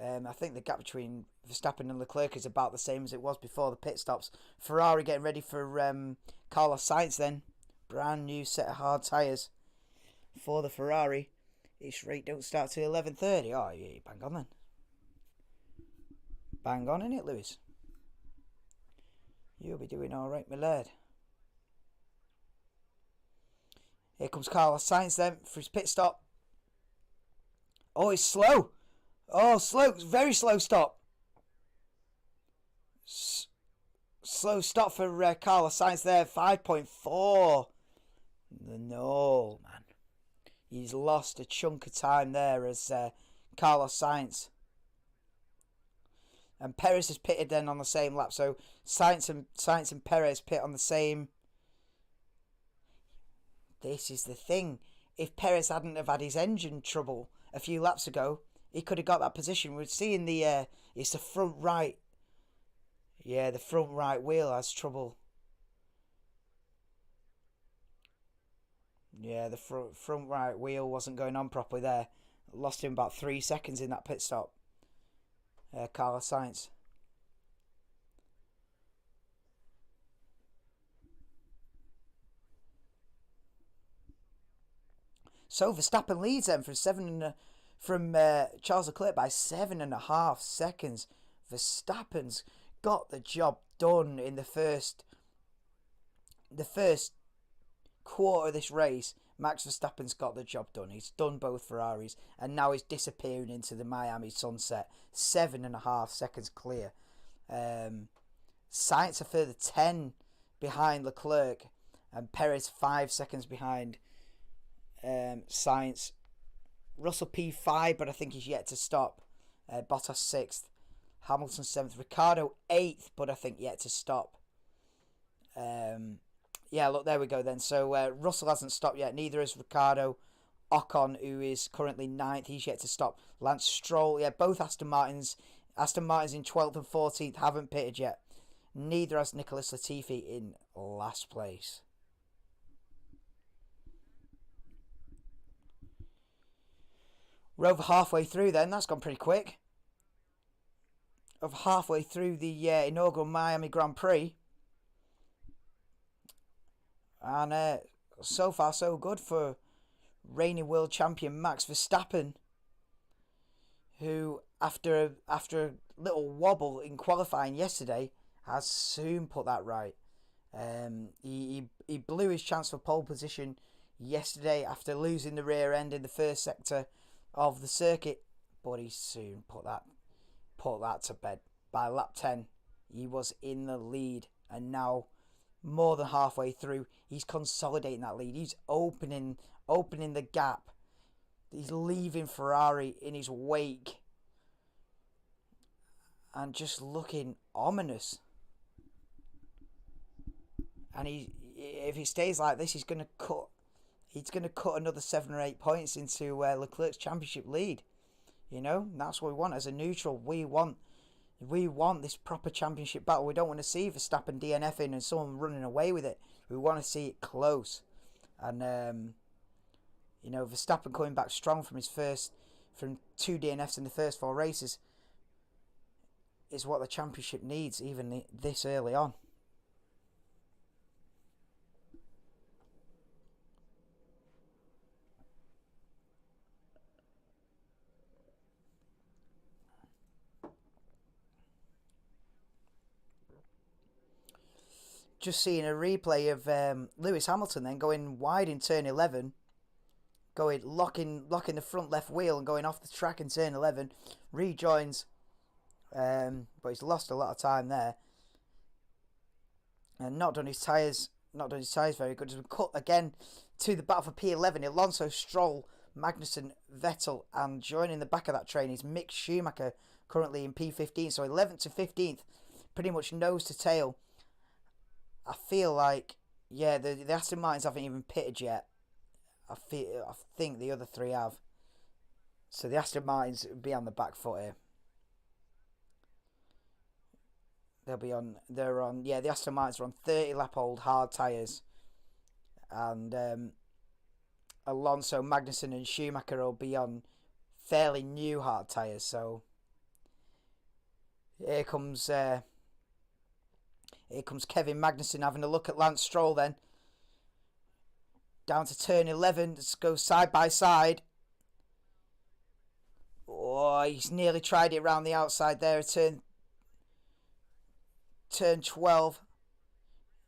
I think the gap between Verstappen and Leclerc is about the same as it was before the pit stops. Ferrari getting ready for Carlos Sainz then. Brand new set of hard tyres for the Ferrari. Its rate don't start till 11:30. Oh, yeah, bang on then. Bang on, innit, Lewis? You'll be doing all right, my lad. Here comes Carlos Sainz then for his pit stop. Oh, it's slow. Oh, slow. Very slow stop. Slow stop for Carlos Sainz there. 5.4. No, man. He's lost a chunk of time there as Carlos Sainz. And Perez has pitted then on the same lap. So Sainz and Perez pit on the same. This is the thing. If Perez hadn't have had his engine trouble a few laps ago, he could have got that position. We're seeing it's the front right. Yeah, the front right wheel has trouble. Yeah, the front right wheel wasn't going on properly there. Lost him about 3 seconds in that pit stop. Carlos Sainz. So Verstappen leads then from Charles Leclerc by 7.5 seconds. Verstappen's got the job done in the first quarter of this race. Max Verstappen's got the job done. He's done both Ferraris, and now he's disappearing into the Miami sunset. 7.5 seconds clear. Sainz a further 10 behind Leclerc, and Perez 5 seconds behind Sainz. Russell P5, but I think he's yet to stop. Bottas 6th. Hamilton 7th. Ricciardo 8th, but I think yet to stop. Yeah, look, there we go then. So Russell hasn't stopped yet. Neither has Ricciardo. Ocon, who is currently 9th, he's yet to stop. Lance Stroll, yeah, both Aston Martins in 12th and 14th haven't pitted yet. Neither has Nicholas Latifi in last place. We're over halfway through then. That's gone pretty quick. Over halfway through the inaugural Miami Grand Prix. And so far so good for reigning world champion Max Verstappen, who after a little wobble in qualifying yesterday has soon put that right. He blew his chance for pole position yesterday after losing the rear end in the first sector of the circuit, but he soon put that to bed. By lap 10 he was in the lead, and now more than halfway through he's consolidating that lead. He's opening the gap. He's leaving Ferrari in his wake and just looking ominous. And if he stays like this, he's going to cut another 7 or 8 points into Leclerc's championship lead. You know, and that's what we want as a neutral. We want this proper championship battle. We don't want to see Verstappen DNFing and someone running away with it. We want to see it close. And Verstappen coming back strong from 2 DNFs in the first 4 races is what the championship needs, even this early on. Just seeing a replay of Lewis Hamilton then going wide in turn 11, locking the front left wheel and going off the track in turn 11, rejoins, but he's lost a lot of time there and not done his tyres very good. He's been cut again to the battle for P11. Alonso, Stroll, Magnussen, Vettel, and joining the back of that train is Mick Schumacher, currently in P15, so 11th to 15th, pretty much nose to tail. I feel like, yeah, the Aston Martins haven't even pitted yet. I think the other 3 have. So the Aston Martins will be on the back foot here. The Aston Martins are on 30 lap old hard tyres. And Alonso, Magnussen and Schumacher will be on fairly new hard tyres. So here comes Kevin Magnussen having a look at Lance Stroll then. Down to turn 11. Let's go side by side. he's nearly tried it around the outside there. Turn 12.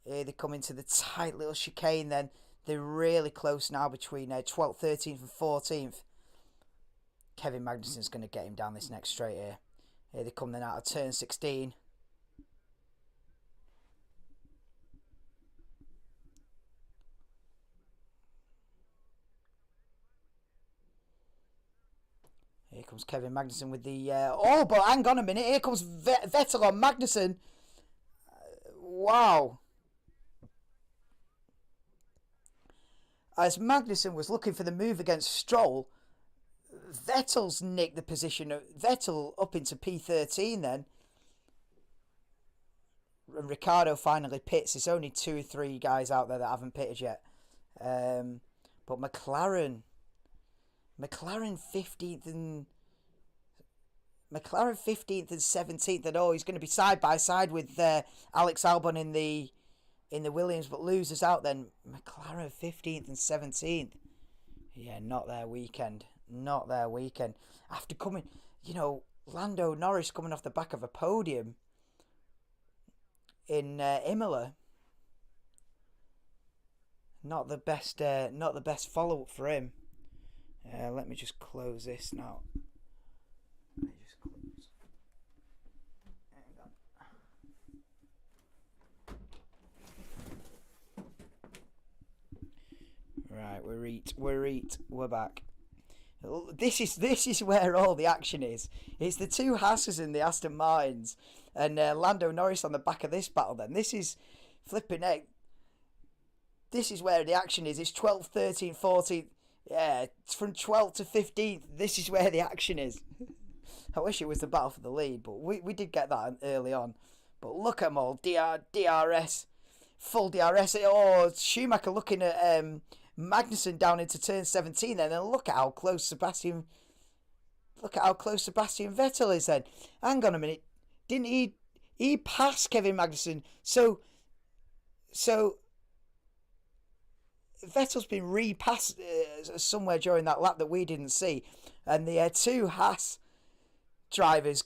Here they come into the tight little chicane then. They're really close now between 12th, 13th and 14th. Kevin Magnussen's going to get him down this next straight here. Here they come then out of turn 16. Here comes Kevin Magnussen with the... oh, but hang on a minute. Here comes Vettel on Magnussen. Wow. As Magnussen was looking for the move against Stroll, Vettel's nicked the position of Vettel up into P13 then. And Ricciardo finally pits. There's only 2 or 3 guys out there that haven't pitted yet. But McLaren 15th and 17th, and he's going to be side by side with Alex Albon in the Williams, but losers out then. McLaren 15th and 17th. Yeah, not their weekend. After coming, Lando Norris coming off the back of a podium in Imola. Not the best follow up for him. Let me just close this now. Right, we're back. This is where all the action is. It's the 2 Haas's and the Aston Martins, and Lando Norris on the back of this battle. Then this is flipping egg. This is where the action is. It's 12th, 13th, 14th. Yeah, it's from 12th to 15th. This is where the action is. I wish it was the battle for the lead, but we did get that early on. But look at them all. DRS, full DRS. Oh, Schumacher looking at Magnussen down into turn 17 then, and look at how close Sebastian Vettel is then. Hang on a minute. Didn't he pass Kevin Magnussen? So Vettel's been repassed somewhere during that lap that we didn't see, and the 2 Haas drivers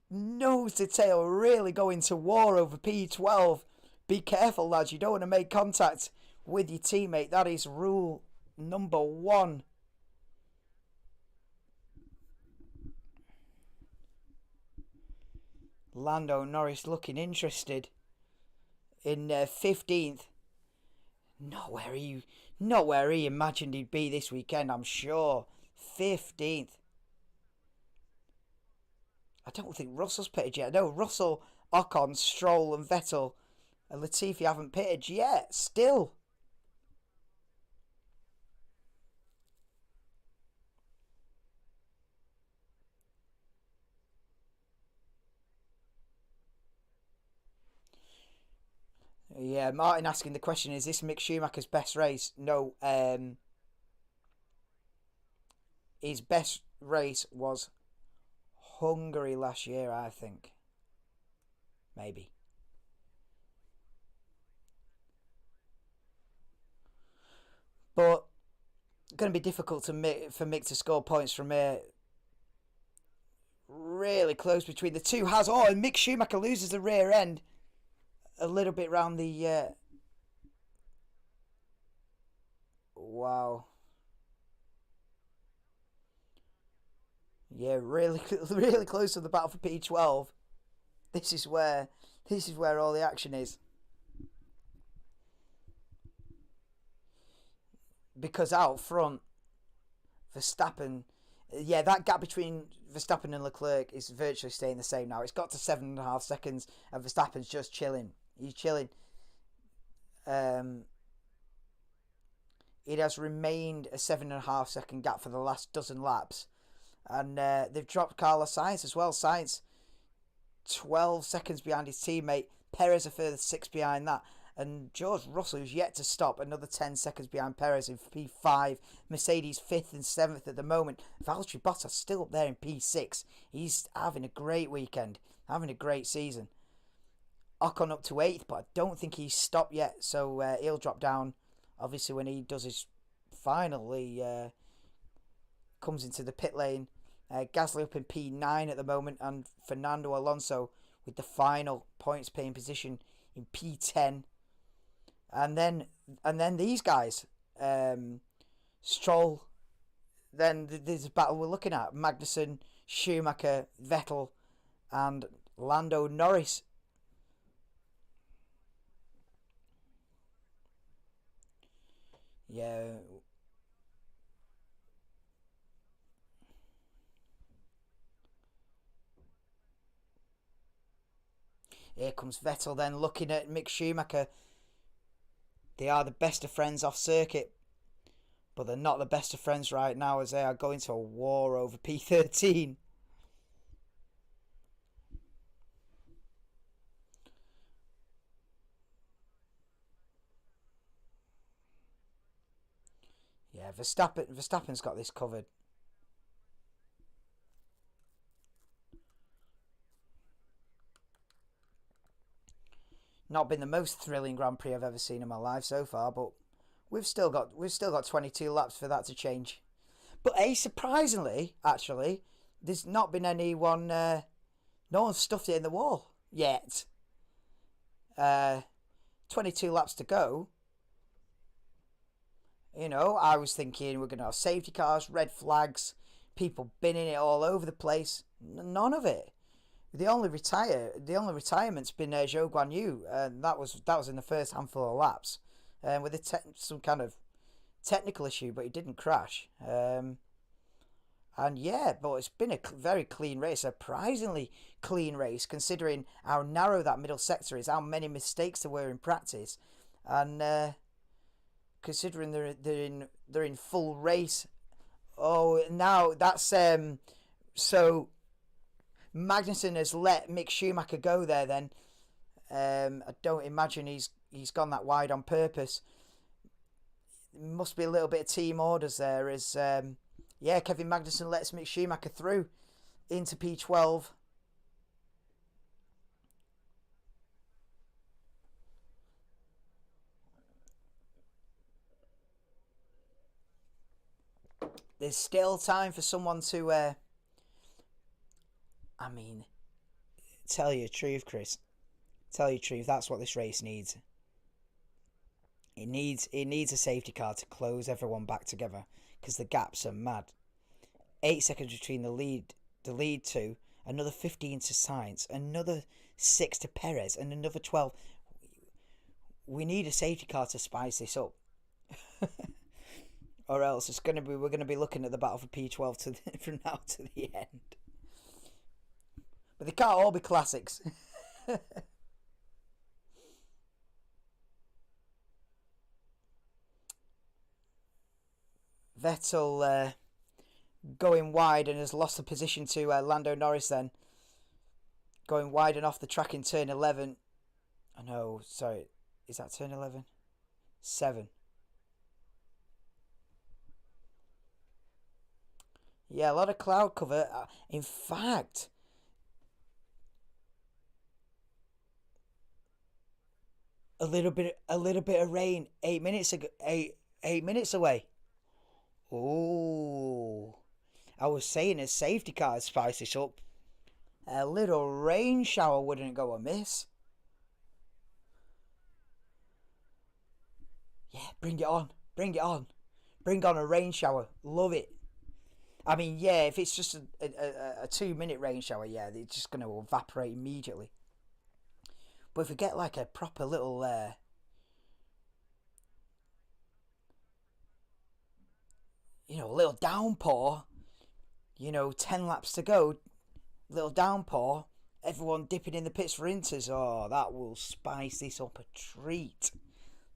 nose to tail really going to war over P12. Be careful, lads. You don't want to make contact with your teammate. That is rule number 1. Lando Norris looking interested in 15th. Not where he imagined he'd be this weekend, I'm sure. 15th. I don't think Russell's pitted yet. No, Russell, Ocon, Stroll and Vettel and Latifi haven't pitted yet. Still. Yeah, Martin asking the question, is this Mick Schumacher's best race? No. His best race was Hungary last year, I think. Maybe. But going to be difficult for Mick to score points from here. Really close between the 2 Haas. Oh, and Mick Schumacher loses the rear end a little bit round the... Wow. Yeah, really close to the battle for P12. This is where all the action is. Because out front, Verstappen, that gap between Verstappen and Leclerc is virtually staying the same now. It's got to 7.5 seconds, and Verstappen's just chilling. He's chilling. It has remained a 7.5 second gap for the last dozen laps. And they've dropped Carlos Sainz as well. Sainz, 12 seconds behind his teammate. Perez a further 6 behind that. And George Russell, who's yet to stop, another 10 seconds behind Perez in P5. Mercedes 5th and 7th at the moment. Valtteri Bottas still up there in P6. He's having a great weekend. Having a great season. Ocon up to 8th, but I don't think he's stopped yet. So he'll drop down. Obviously, when he does his final, he comes into the pit lane. Gasly up in P9 at the moment, and Fernando Alonso with the final points paying position in P10. And then these guys, Stroll. Then there's a battle we're looking at: Magnussen, Schumacher, Vettel, and Lando Norris. Yeah. Here comes Vettel then looking at Mick Schumacher. They are the best of friends off circuit, but they're not the best of friends right now as they are going to a war over P13. Yeah, Verstappen's got this covered. Not been the most thrilling Grand Prix I've ever seen in my life so far, but we've still got 22 laps for that to change. But surprisingly, actually, there's not been anyone. No one's stuffed it in the wall yet. 22 laps to go. I was thinking we're going to have safety cars, red flags, people binning it all over the place. None of it. The only retirement's been Zhou Guan Yu, and that was in the first handful of laps, with some kind of technical issue, but he didn't crash. And yeah, but it's been a very clean race, surprisingly clean race considering how narrow that middle sector is, how many mistakes there were in practice, and considering they're in full race. Oh, now that's so Magnussen has let Mick Schumacher go there. Then I don't imagine he's gone that wide on purpose. Must be a little bit of team orders there. As Kevin Magnussen lets Mick Schumacher through into P12. There's still time for someone to. I mean, tell you the truth, Chris. Tell you the truth. That's what this race needs. It needs a safety car to close everyone back together because the gaps are mad. 8 seconds between the lead two, another 15 to Sainz, another 6 to Perez, and another 12. We need a safety car to spice this up, or else we're gonna be looking at the battle for P12 from now to the end. But they can't all be classics. Vettel going wide and has lost the position to Lando Norris then. Going wide and off the track in turn 11. Oh no, sorry. Is that turn 11? 7. Yeah, a lot of cloud cover. In fact, a little bit of rain. 8 minutes ago, 8 minutes away. Oh, I was saying a safety car spice this up. A little rain shower wouldn't go amiss. Yeah, bring it on. Bring it on. Bring on a rain shower. Love it. I mean, yeah, if it's just a 2 minute rain shower, yeah, it's just going to evaporate immediately. But if we get like a proper little, a little downpour, 10 laps to go, little downpour, everyone dipping in the pits for inters, oh, that will spice this up a treat.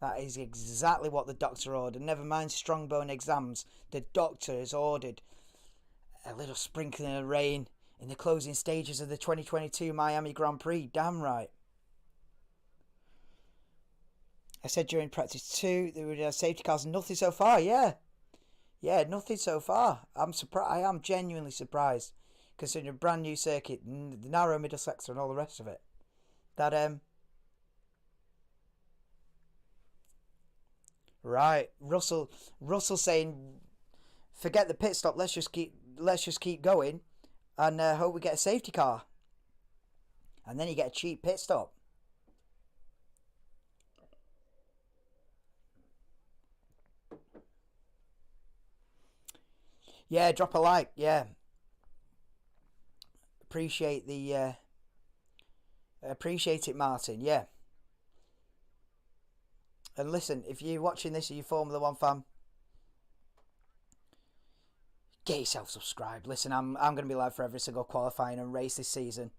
That is exactly what the doctor ordered. Never mind Strongbone exams. The doctor has ordered a little sprinkling of rain in the closing stages of the 2022 Miami Grand Prix. Damn right. I said during practice 2 there were safety cars. Nothing so far. Yeah, nothing so far. I'm surprised. I am genuinely surprised, considering a brand new circuit, the narrow middle sector, and all the rest of it. That Right, Russell saying, forget the pit stop. Let's just keep going. and hope we get a safety car. And then you get a cheap pit stop. Yeah, drop a like. Yeah, appreciate it, Martin. Yeah. And listen, if you're watching this and you're Formula One fan, get yourself subscribed. Listen, I'm going to be live for every single qualifying and race this season.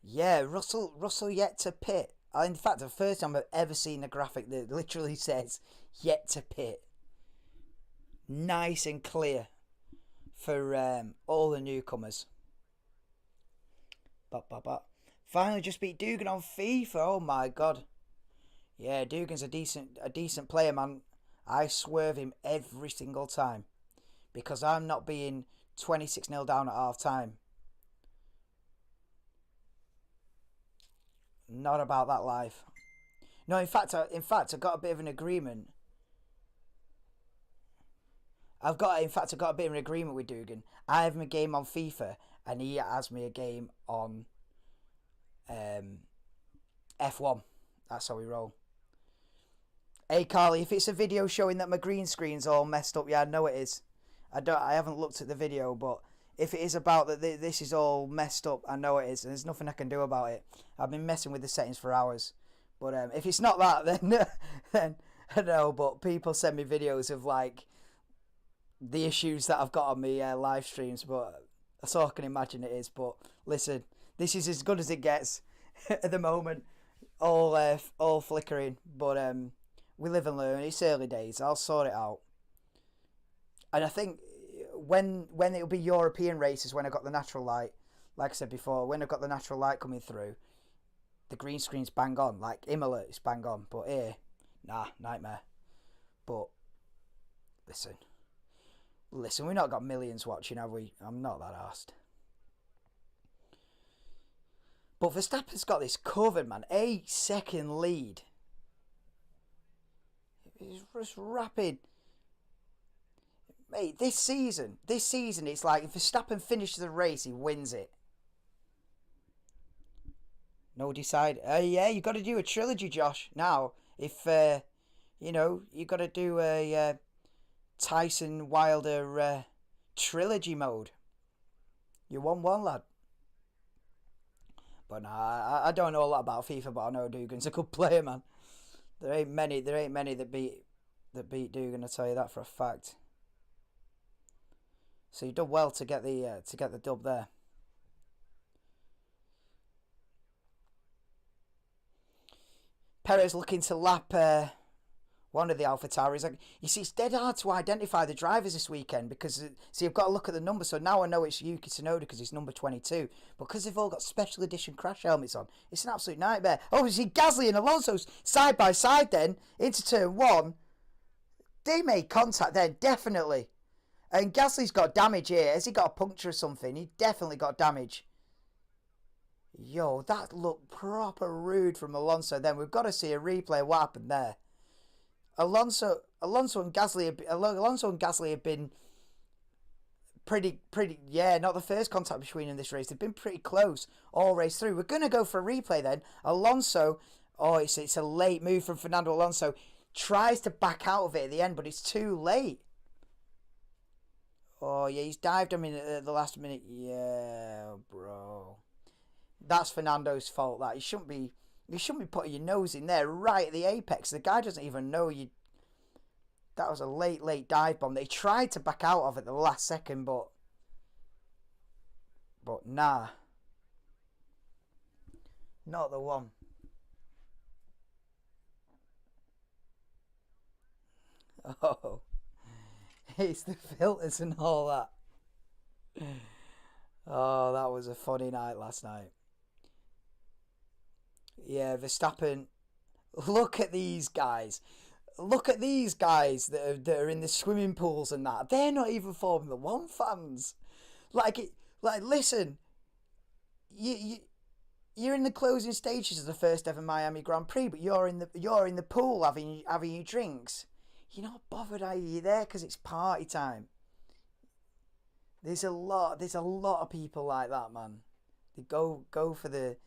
Yeah, Russell yet to pit. In fact, the first time I've ever seen a graphic that literally says yet to pit. Nice and clear for all the newcomers. Finally just beat Dugan on FIFA. Oh my god. Yeah, Dugan's a decent player, man. I swerve him every single time because I'm not being 26-0 down at half time. Not about that life. No, in fact, I got a bit of an agreement. I've got a bit of an agreement with Dugan. I have him a game on FIFA, and he has me a game on F1. That's how we roll. Hey Carly, if it's a video showing that my green screen's all messed up, yeah, I know it is. I haven't looked at the video, but if it is about that this is all messed up, I know it is, and there's nothing I can do about it. I've been messing with the settings for hours. But if it's not that, then I know. But people send me videos of like the issues that I've got on my live streams, but that's all I can imagine it is. But listen, this is as good as it gets at the moment. All flickering, but we live and learn. It's early days. I'll sort it out. And I think when it'll be European races, when I got the natural light, like I said before, when I've got the natural light coming through, the green screen's bang on. Like Imola, it's bang on. But here, nah, nightmare. But listen, we've not got millions watching, have we? I'm not that arsed. But Verstappen's got this covered, man. 8-second lead. It's just rapid. Mate, this season, it's like if Verstappen finishes the race, he wins it. No decide. Yeah, you got to do a trilogy, Josh. Now, if you got to do a Tyson Wilder trilogy mode. You won one, lad. But nah, I don't know a lot about FIFA, but I know Dugan's a good player, man. There ain't many that beat Dugan. I tell you that for a fact. So you done well to get the dub there. Perez looking to lap one of the AlphaTauris. Like, you see, it's dead hard to identify the drivers this weekend because you've got to look at the number. So now I know it's Yuki Tsunoda because he's number 22. But because they've all got special edition crash helmets on, it's an absolute nightmare. Oh, you see Gasly and Alonso side by side then into turn one. They made contact then, definitely. And Gasly's got damage here. Has he got a puncture or something? He definitely got damage. Yo, that looked proper rude from Alonso then. We've got to see a replay of what happened there. Alonso and Gasly have been pretty, yeah, not the first contact between in this race. They've been pretty close all race through. We're going to go for a replay then. Alonso, it's a late move from Fernando Alonso. Tries to back out of it at the end, but it's too late. Oh, yeah, he's dived him in at the last minute. Yeah, bro. That's Fernando's fault, that. You shouldn't be putting your nose in there right at the apex. The guy doesn't even know you. That was a late dive bomb. They tried to back out of it the last second, but nah. Not the one. Oh. It's the filters and all that. Oh, that was a funny night last night. Yeah, Verstappen. Look at these guys. Look at these guys that are in the swimming pools and that. They're not even Formula One fans. Listen. You're in the closing stages of the first ever Miami Grand Prix, but you're in the pool having your drinks. You're not bothered, are you? You're there because it's party time. There's a lot of people like that, man. They go for the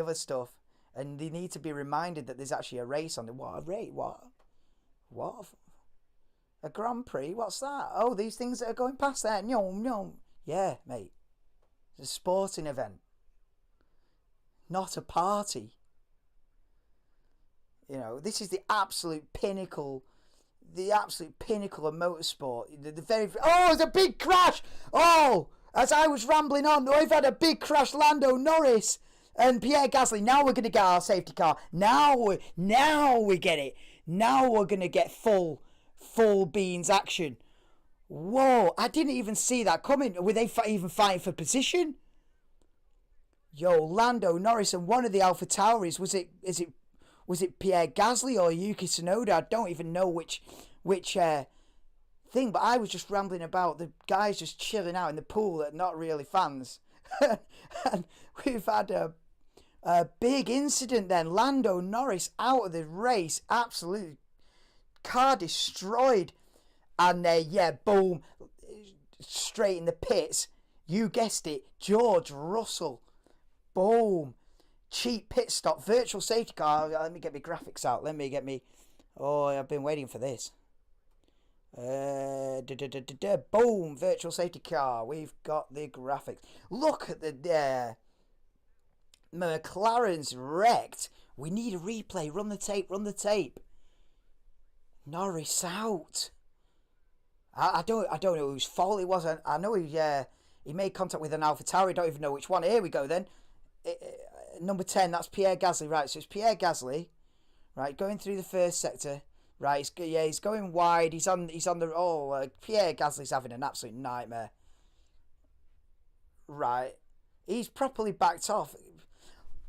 other stuff, and they need to be reminded that there's actually a race on it. What a race? What? A Grand Prix? What's that? Oh, these things that are going past there. No. Yeah, mate. It's a sporting event, not a party. You know, this is the absolute pinnacle of motorsport. Oh, it's a big crash! Oh, as I was rambling on, we've had a big crash. Lando Norris and Pierre Gasly. Now we're gonna get our safety car. Now we get it. Now we're gonna get full beans action. Whoa! I didn't even see that coming. Were they even fighting for position? Yo, Lando Norris and one of the AlphaTauris. Was it Pierre Gasly or Yuki Tsunoda? I don't even know which thing, but I was just rambling about the guys just chilling out in the pool that are not really fans. And we've had a big incident then. Lando Norris out of the race, absolute car destroyed. And boom, straight in the pits. You guessed it, George Russell. Boom. Cheap pit stop, virtual safety car. Let me get my graphics out. Oh, I've been waiting for this. Boom, virtual safety car. We've got the graphics. Look at the McLaren's wrecked. We need a replay. Run the tape. Norris out. I don't know whose fault it was. I know he made contact with an AlphaTauri. I don't even know which one. Here we go then. Number 10, that's Pierre Gasly, right? So it's Pierre Gasly, right, going through the first sector, right? He's going wide. He's on the. Pierre Gasly's having an absolute nightmare, right? He's properly backed off.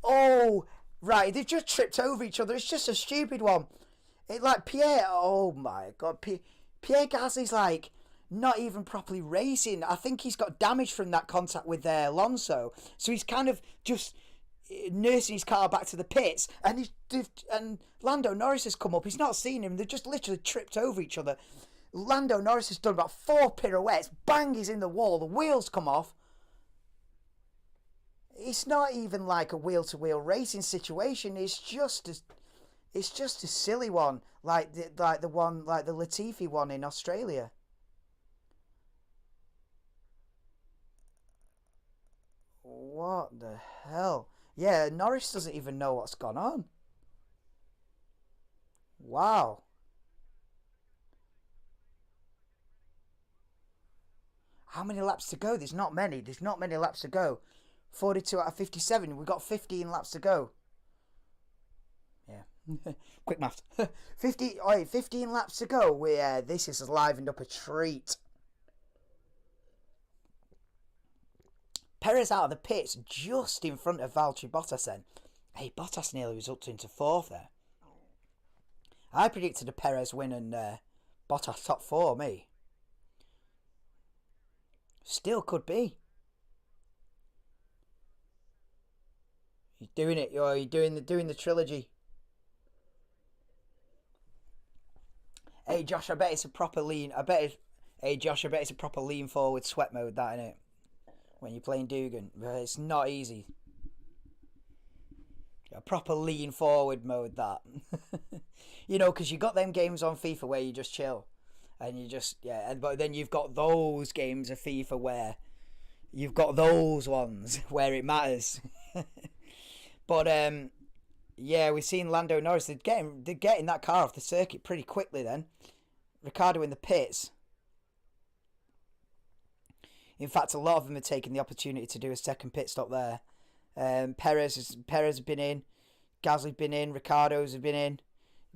Oh, right, they've just tripped over each other. It's just a stupid one. Pierre. Oh my God, Pierre Gasly's like not even properly racing. I think he's got damage from that contact with Alonso, so he's kind of just nursing his car back to the pits, and Lando Norris has come up. He's not seen him. They've just literally tripped over each other. Lando Norris has done about 4 pirouettes. Bang, he's in the wall. The wheels come off. It's not even like a wheel-to-wheel racing situation. It's just a silly one, like the Latifi one in Australia. What the hell? Yeah, Norris doesn't even know what's gone on. Wow. How many laps to go? There's not many laps to go. 42 out of 57. We've got 15 laps to go. Yeah. Quick math. 15 laps to go. This has livened up a treat. Perez out of the pits just in front of Valtteri Bottas then. Hey, Bottas nearly was up into 4th there. I predicted a Perez win and Bottas top 4, me. Still could be. You're doing it. You're doing the trilogy. Hey Josh, I bet it's a proper lean. Hey Josh, I bet it's a proper lean forward sweat mode, that, innit? When you're playing Dugan, it's not easy. A proper lean forward mode, that. You know, because you got them games on FIFA where you just chill, and you just but then you've got those games of FIFA where you've got those ones where it matters. But we've seen Lando Norris. They're getting that car off the circuit pretty quickly. Then Ricciardo in the pits. In fact, a lot of them are taking the opportunity to do a second pit stop there. Perez has been in, Gasly's been in, Ricciardo's have been in.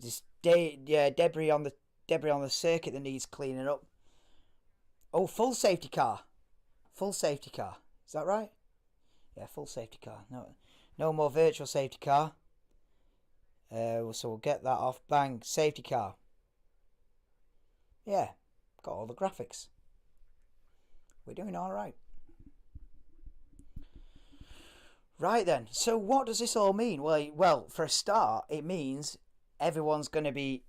Just debris on the circuit that needs cleaning up. Oh, full safety car. Is that right? Yeah, full safety car. No more virtual safety car. So we'll get that off. Bang, safety car. Yeah, got all the graphics. We're doing all right. Right then, so what does this all mean? Well, for a start, it means everyone's going to be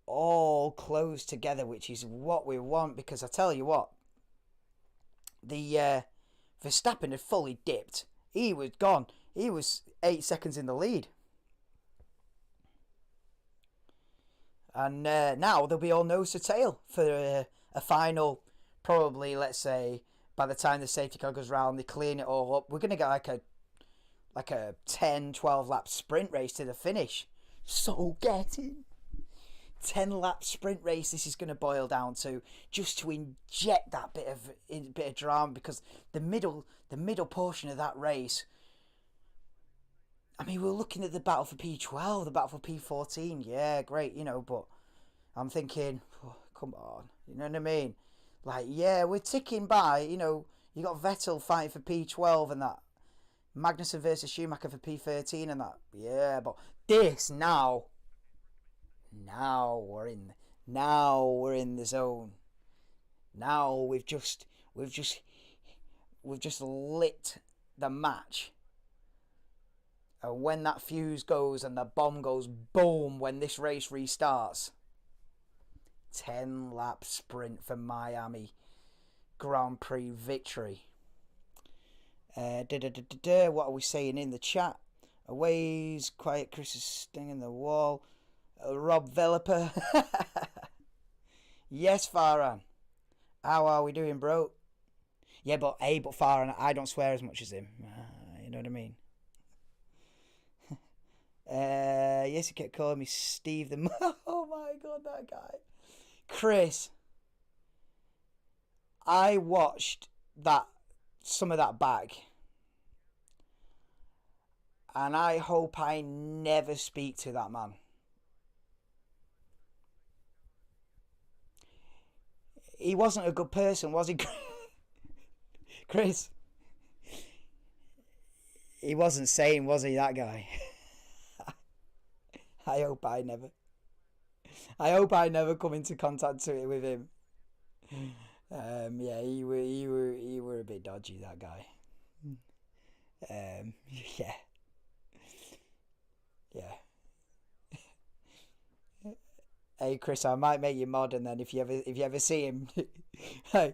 all close together, which is what we want, because I tell you what, the Verstappen had fully dipped. He was gone. He was 8 seconds in the lead. And now they'll be all nose to tail for a final, probably, let's say, by the time the safety car goes round, they clean it all up. We're going to get like a 10, 12 lap sprint race to the finish. So getting 10 lap sprint race this is going to boil down to, just to inject that bit of drama, because the middle portion of that race, I mean, we're looking at the battle for P12, the battle for P14. Yeah, great, but I'm thinking, oh, come on, you know what I mean? Like, yeah, we're ticking by, you got Vettel fighting for P12 and that, Magnussen versus Schumacher for P13 and that. Yeah, but this now we're in the zone. Now we've just lit the match. And when that fuse goes and the bomb goes boom when this race restarts, 10 lap sprint for Miami Grand Prix victory. What are we saying in the chat? Aways, quiet Chris is stinging the wall. Rob Veloper. Yes, Farhan. How are we doing, bro? Yeah, but Farhan, I don't swear as much as him. You know what I mean? Yes, he kept calling me Steve the... Oh my god, that guy. Chris. I watched some of that back. And I hope I never speak to that man. He wasn't a good person, was he, Chris? He wasn't sane, was he, that guy? I hope I never come into contact with him. Yeah, he were a bit dodgy, that guy. Yeah. Hey Chris, I might make you mod, and then if you ever see him, I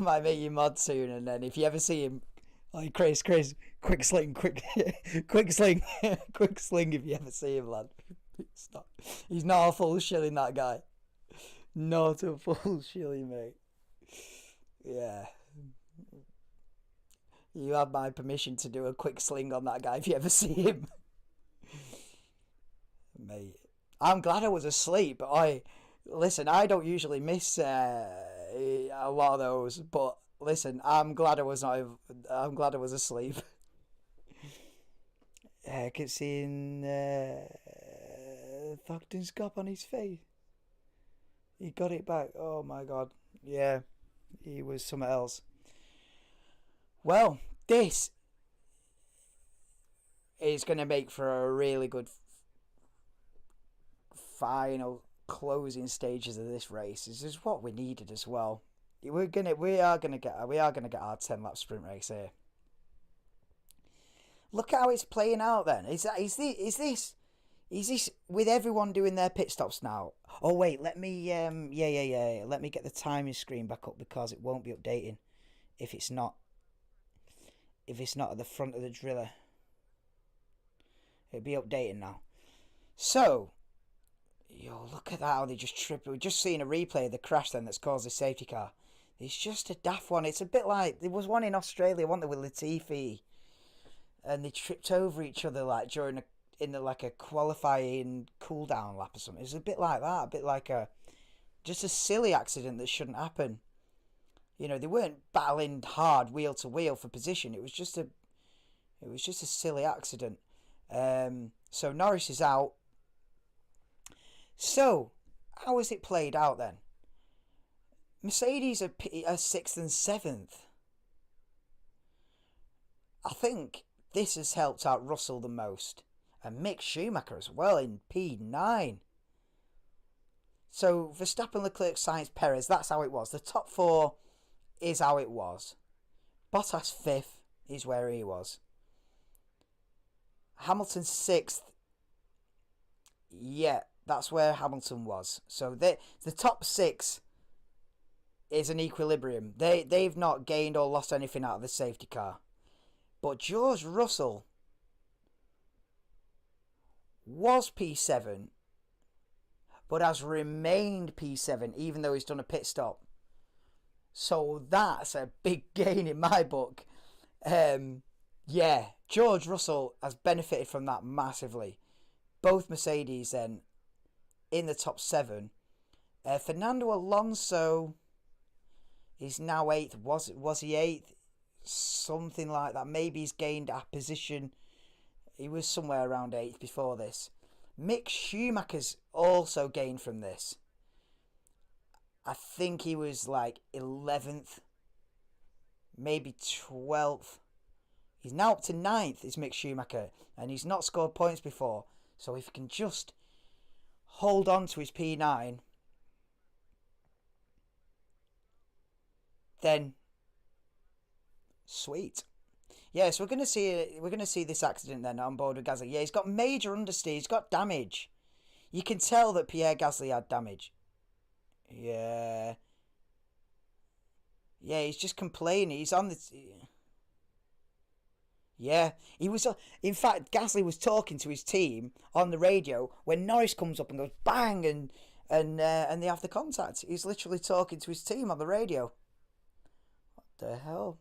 might make you mod soon, and then if you ever see him, like Chris, quick sling, quick sling, quick sling. If you ever see him, lad, he's not a full shilling, that guy, not a full shilling, mate. Yeah, you have my permission to do a quick sling on that guy if you ever see him, mate. I'm glad I was asleep. But I don't usually miss a lot of those. But listen, I'm glad I was asleep. I kept seeing Thogden's Scop on his face. He got it back. Oh my god. Yeah, he was something else. Well, this is going to make for a really good final closing stages of this race. This is what we needed as well. We are gonna get our 10 lap sprint race here. Look how it's playing out. Then is this with everyone doing their pit stops now? Oh wait, let me let me get the timing screen back up, because it won't be updating if it's not at the front of the driller. It'll be updating now. So. Yo, look at that, how they just trip. We're just seeing a replay of the crash then that's caused the safety car. It's just a daft one. It's a bit like, there was one in Australia, wasn't there, with Latifi, and they tripped over each other like during a qualifying cool down lap or something. It's a bit like that, a bit like just a silly accident that shouldn't happen. They weren't battling hard wheel to wheel for position. It was just a silly accident. So Norris is out. So, how has it played out then? Mercedes are 6th and 7th. I think this has helped out Russell the most. And Mick Schumacher as well in P9. So, Verstappen, Leclerc, Sainz, Perez, that's how it was. The top 4 is how it was. Bottas 5th is where he was. Hamilton 6th. Yeah. That's where Hamilton was. So the top 6 is an equilibrium. They've not gained or lost anything out of the safety car. But George Russell was P7, but has remained P7 even though he's done a pit stop. So that's a big gain in my book. Yeah, George Russell has benefited from that massively. Both Mercedes then in the top 7. Fernando Alonso is now 8th. Was he 8th? Something like that. Maybe he's gained a position. He was somewhere around 8th before this. Mick Schumacher's also gained from this. I think he was like 11th, maybe 12th. He's now up to 9th, is Mick Schumacher, and he's not scored points before. So if he can just hold on to his P9, then sweet. Yeah, so we're gonna see this accident then on board with Gasly. Yeah, he's got major understeer. He's got damage. You can tell that Pierre Gasly had damage. Yeah. Yeah, he's just complaining. He's on the. Yeah, he was. In fact, Gasly was talking to his team on the radio when Norris comes up and goes bang, and they have the contact. He's literally talking to his team on the radio. What the hell?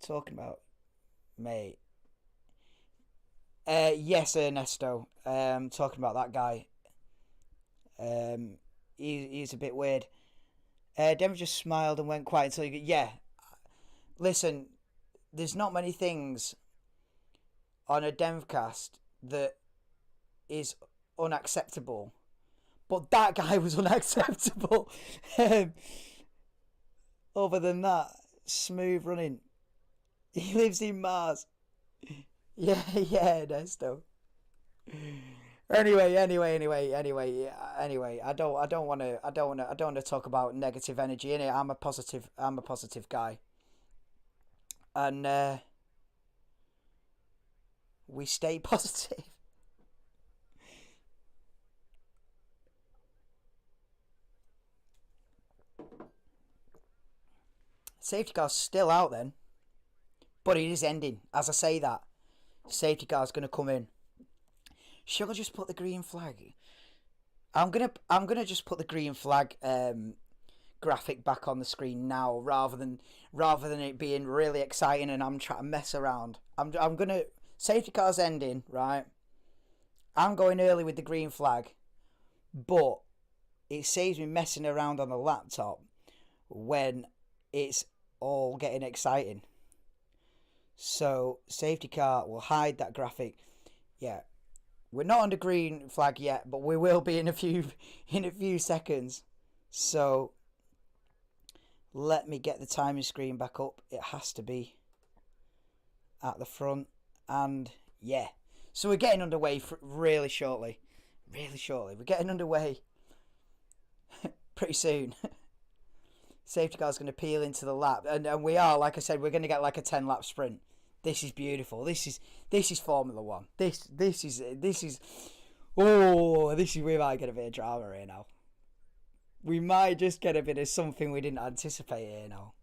Talking about, mate. Yes, Ernesto. Talking about that guy. He's a bit weird. Denver just smiled and went quiet until you go, yeah. Listen, there's not many things on a Denvercast that is unacceptable. But that guy was unacceptable. Other than that, smooth running. He lives in Mars. Yeah, Ernesto. Anyway. I don't want to talk about negative energy in it. I'm a positive guy, and we stay positive. Safety car's still out then, but it is ending. As I say that, safety car's going to come in. Should I just put the green flag? I'm gonna just put the green flag graphic back on the screen now, rather than it being really exciting and I'm trying to mess around. I'm gonna safety car's ending, right? I'm going early with the green flag, but it saves me messing around on the laptop when it's all getting exciting. So safety car will hide that graphic. Yeah. We're not on the green flag yet, but we will be in a few seconds. So let me get the timing screen back up. It has to be at the front, and yeah. So we're getting underway really shortly. We're getting underway pretty soon. Safety car's going to peel into the lap, and we are, like I said, we're going to get like a 10-lap sprint. This is beautiful. This is Formula One. This is we might get a bit of drama here now. We might just get a bit of something we didn't anticipate here now.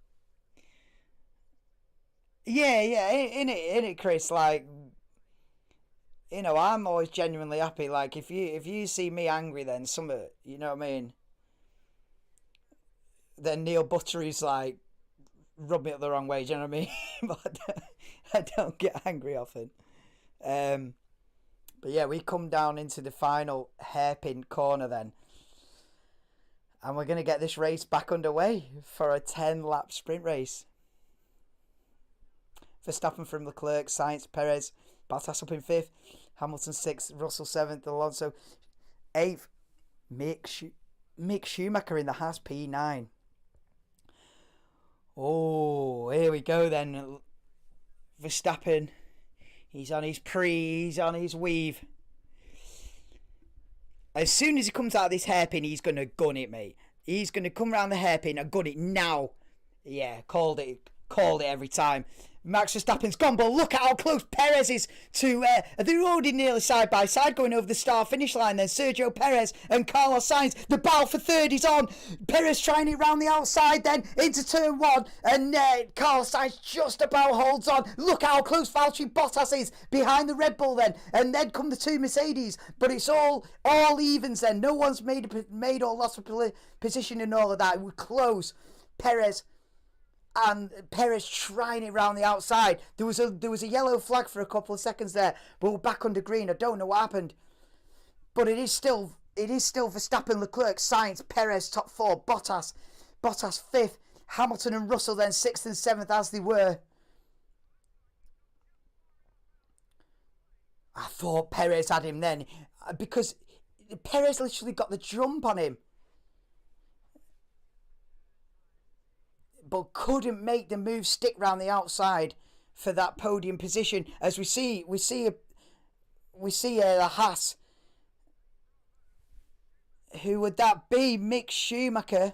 Yeah, in it, Chris. Like, I'm always genuinely happy. Like, if you see me angry, then you know what I mean. Then Neil Buttery's like, rub me up the wrong way. Do you know what I mean? But I don't get angry often. But yeah, we come down into the final hairpin corner then. And we're going to get this race back underway for a 10-lap sprint race. Verstappen from Leclerc, Sainz, Perez, Bottas up in 5th, Hamilton 6th, Russell 7th, Alonso 8th, Mick Schumacher in the Haas P9. Oh, here we go then. Verstappen, he's on his weave. As soon as he comes out of this hairpin, he's going to gun it, mate. He's going to come around the hairpin and gun it now. Yeah, called it every time. Max Verstappen's gone, but look at how close Perez is to... they're already nearly side by side going over the start-finish line then. Sergio Perez and Carlos Sainz. The battle for third is on. Perez trying it round the outside then into turn one. And Carlos Sainz just about holds on. Look how close Valtteri Bottas is behind the Red Bull then. And then come the two Mercedes. But it's all evens then. No one's made or lost a position in all of that. We're close. Perez trying it round the outside. There was a yellow flag for a couple of seconds there, but we're back under green. I don't know what happened, but it is still Verstappen, Leclerc, Sainz, Perez top four, Bottas fifth, Hamilton and Russell then sixth and seventh as they were. I thought Perez had him then because Perez literally got the jump on him, but couldn't make the move stick round the outside for that podium position. As we see the Haas. Who would that be? Mick Schumacher.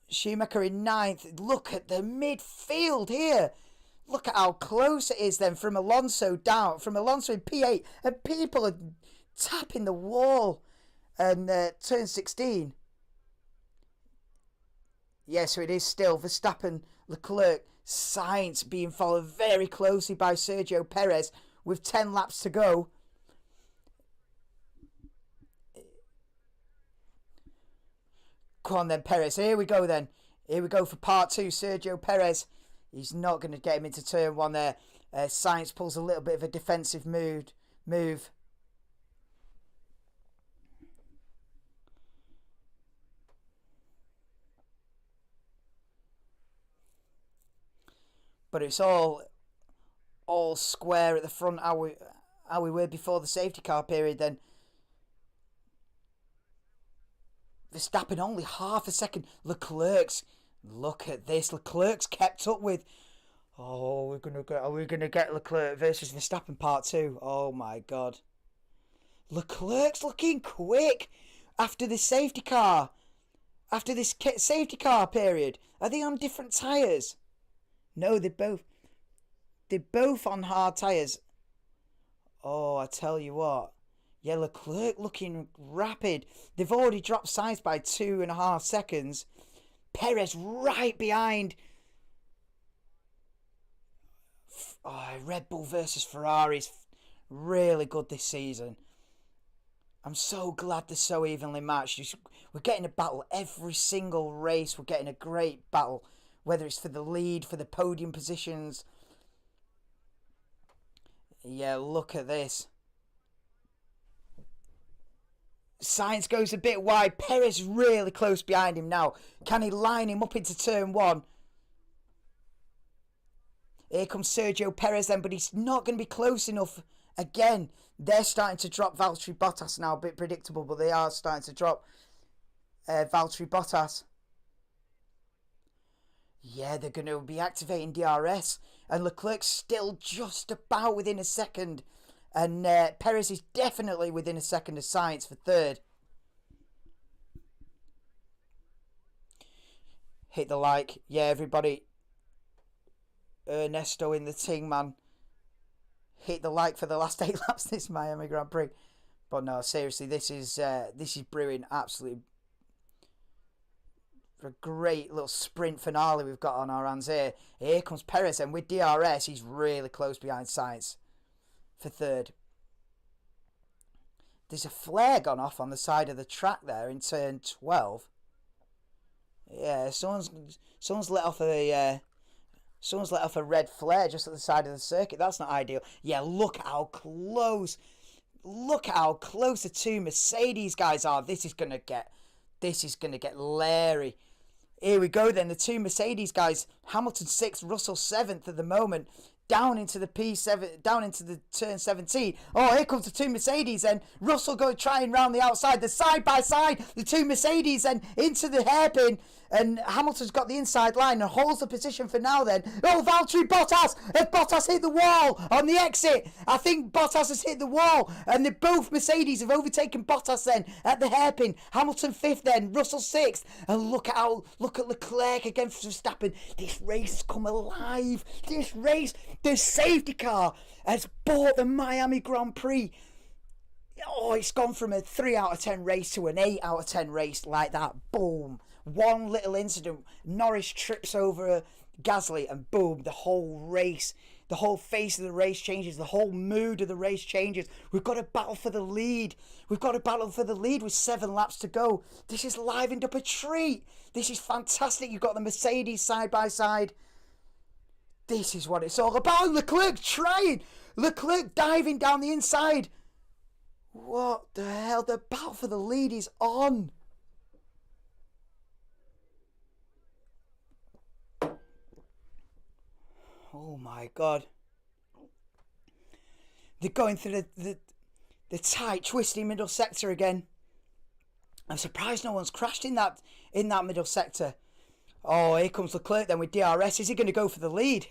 Schumacher in ninth. Look at the midfield here. Look at how close it is then from Alonso down. From Alonso in P8. And people are tapping the wall. And turn 16. Yeah, so it is still Verstappen, Leclerc, Sainz being followed very closely by Sergio Perez with 10 laps to go. Come on then, Perez. Here we go then. Here we go for part two. Sergio Perez. He's not going to get him into turn one there. Sainz pulls a little bit of a defensive move. But it's all square at the front, how we were before the safety car period then. Verstappen only half a second. Leclerc's, look at this. Leclerc's kept up with. Oh, are we gonna get Leclerc versus Verstappen part two? Oh my God. Leclerc's looking quick after this safety car. After this safety car period. Are they on different tyres? No, they're both on hard tyres. Oh, I tell you what. Yeah, Leclerc looking rapid. They've already dropped Sainz by 2.5 seconds. Perez right behind. Oh, Red Bull versus Ferrari is really good this season. I'm so glad they're so evenly matched. We're getting a battle every single race. We're getting a great battle. Whether it's for the lead, for the podium positions. Yeah, look at this. Sainz goes a bit wide. Perez really close behind him now. Can he line him up into turn one? Here comes Sergio Perez then, but he's not going to be close enough. Again, they're starting to drop Valtteri Bottas now. A bit predictable, but they are starting to drop Valtteri Bottas. Yeah, they're going to be activating DRS. And Leclerc's still just about within a second. And Perez is definitely within a second of Sainz for third. Hit the like. Yeah, everybody. Ernesto in the ting, man. Hit the like for the last 8 laps this Miami Grand Prix. But no, seriously, this is brewing absolutely. A great little sprint finale we've got on our hands here. Here comes Perez, and with DRS, he's really close behind Sainz for third. There's a flare gone off on the side of the track there in turn 12. Yeah, someone's let off a red flare just at the side of the circuit. That's not ideal. Yeah, look how close. Look how close the two Mercedes guys are. This is gonna get Larry. Here we go then. The two Mercedes guys. Hamilton 6th, Russell 7th at the moment. down into the P7, down into the turn 17. Oh, here comes the two Mercedes, and Russell go trying round the outside. The side by side, the two Mercedes, and into the hairpin. And Hamilton's got the inside line and holds the position for now then. Oh, Valtteri Bottas! Has Bottas hit the wall on the exit? I think Bottas has hit the wall. And both Mercedes have overtaken Bottas then at the hairpin. Hamilton 5th then, Russell 6th. And look at Leclerc again for Verstappen. This race has come alive. This race, the safety car has bought the Miami Grand Prix. Oh, it's gone from a 3 out of 10 race to an 8 out of 10 race like that. Boom. One little incident, Norris trips over Gasly, and boom, the whole race, the whole face of the race changes, the whole mood of the race changes. We've got to battle for the lead. We've got to battle for the lead with 7 laps to go. This has livened up a treat. This is fantastic. You've got the Mercedes side by side. This is what it's all about. Leclerc trying. Leclerc diving down the inside. What the hell? The battle for the lead is on. Oh my God. They're going through the tight, twisty middle sector again. I'm surprised no one's crashed in that middle sector. Oh, here comes Leclerc then with DRS. Is he going to go for the lead?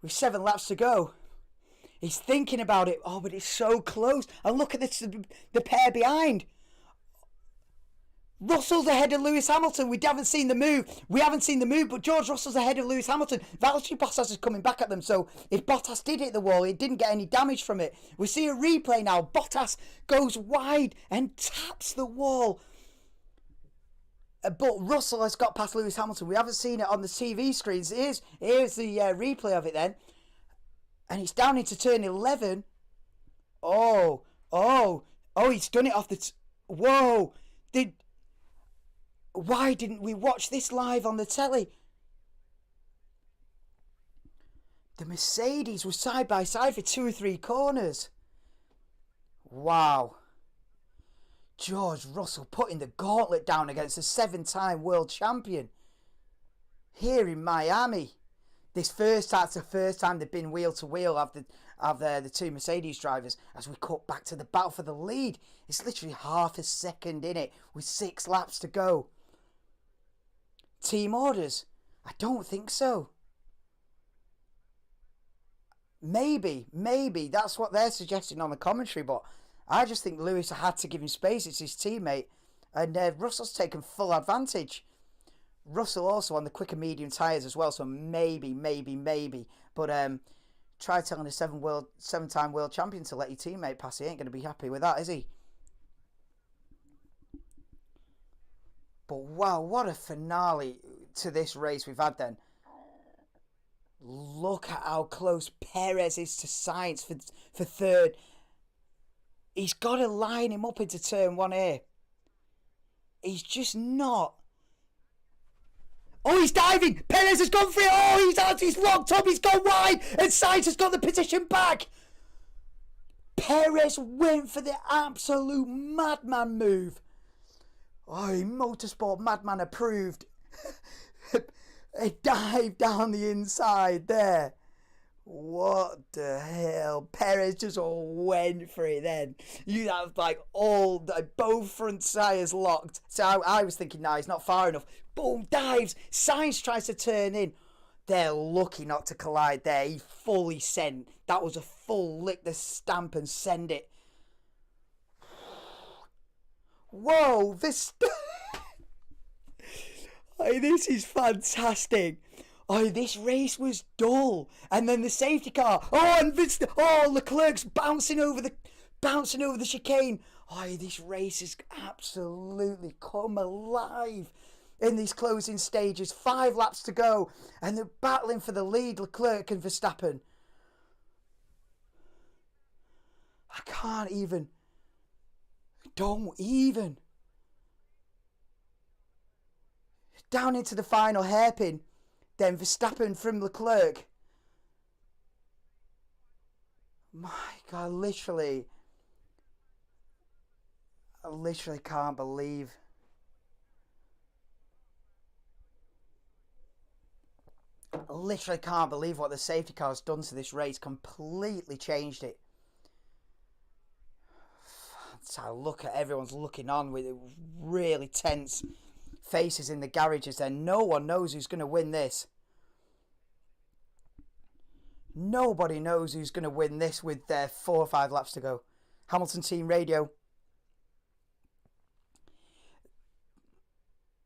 With 7 laps to go. He's thinking about it. Oh, but it's so close. And look at the pair behind. Russell's ahead of Lewis Hamilton. We haven't seen the move. But George Russell's ahead of Lewis Hamilton. Valtteri Bottas is coming back at them. So if Bottas did hit the wall, he didn't get any damage from it. We see a replay now. Bottas goes wide and taps the wall. But Russell has got past Lewis Hamilton. We haven't seen it on the TV screens. Here's the replay of it then. And it's down into turn 11. Oh, he's done it off the... Whoa. Why didn't we watch this live on the telly? The Mercedes was side by side for 2 or 3 corners. Wow. George Russell putting the gauntlet down against a 7-time world champion. Here in Miami. That's the first time they've been wheel to wheel of the 2 Mercedes drivers. As we cut back to the battle for the lead. It's literally half a second in it with 6 laps to go. Team orders? I don't think so. Maybe that's what they're suggesting on the commentary, but I just think Lewis had to give him space. It's his teammate, and Russell's taken full advantage. Russell also on the quicker medium tyres as well, so maybe. But try telling a 7-time world champion to let your teammate pass. He ain't going to be happy with that, is he? But wow, what a finale to this race we've had then. Look at how close Perez is to Sainz for third. He's got to line him up into turn 1 here. He's just not. Oh, he's diving. Perez has gone for it. Oh, he's locked up. He's gone wide. And Sainz has got the position back. Perez went for the absolute madman move. Oh, motorsport madman approved. A dive down the inside there. What the hell? Perez just went for it then. You have both front tyres locked. So I was thinking, no, he's not far enough. Boom, dives. Sainz tries to turn in. They're lucky not to collide there. He fully sent. That was a full lick the stamp and send it. Whoa, this is fantastic. This race was dull, and then the safety car. Leclerc's bouncing over the chicane. This race has absolutely come alive in these closing stages. 5 laps to go, and they're battling for the lead, Leclerc and Verstappen. I can't even. Don't even. Down into the final hairpin. Then Verstappen from Leclerc. My God, I literally can't believe. I literally can't believe what the safety car has done to this race. Completely changed it. So look at everyone's looking on with really tense faces in the garages there. No one knows who's going to win this. Nobody knows who's going to win this with 4 or 5 laps to go. Hamilton team radio.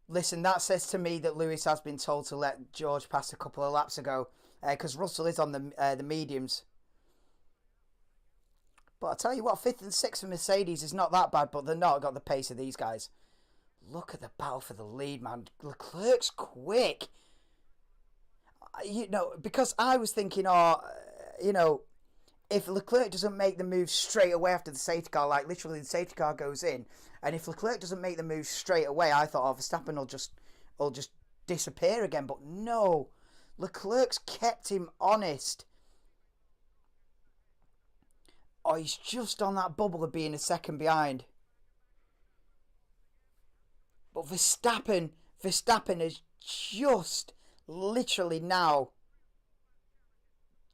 Listen, that says to me that Lewis has been told to let George pass a couple of laps ago, because Russell is on the mediums. But I tell you what, 5th and 6th for Mercedes is not that bad, but they're not got the pace of these guys. Look at the battle for the lead, man. Leclerc's quick. You know, because I was thinking, you know, if Leclerc doesn't make the move straight away after the safety car, like literally the safety car goes in, and if Leclerc doesn't make the move straight away, I thought, Verstappen will just disappear again. But no, Leclerc's kept him honest. Oh, he's just on that bubble of being a second behind. But Verstappen has just literally now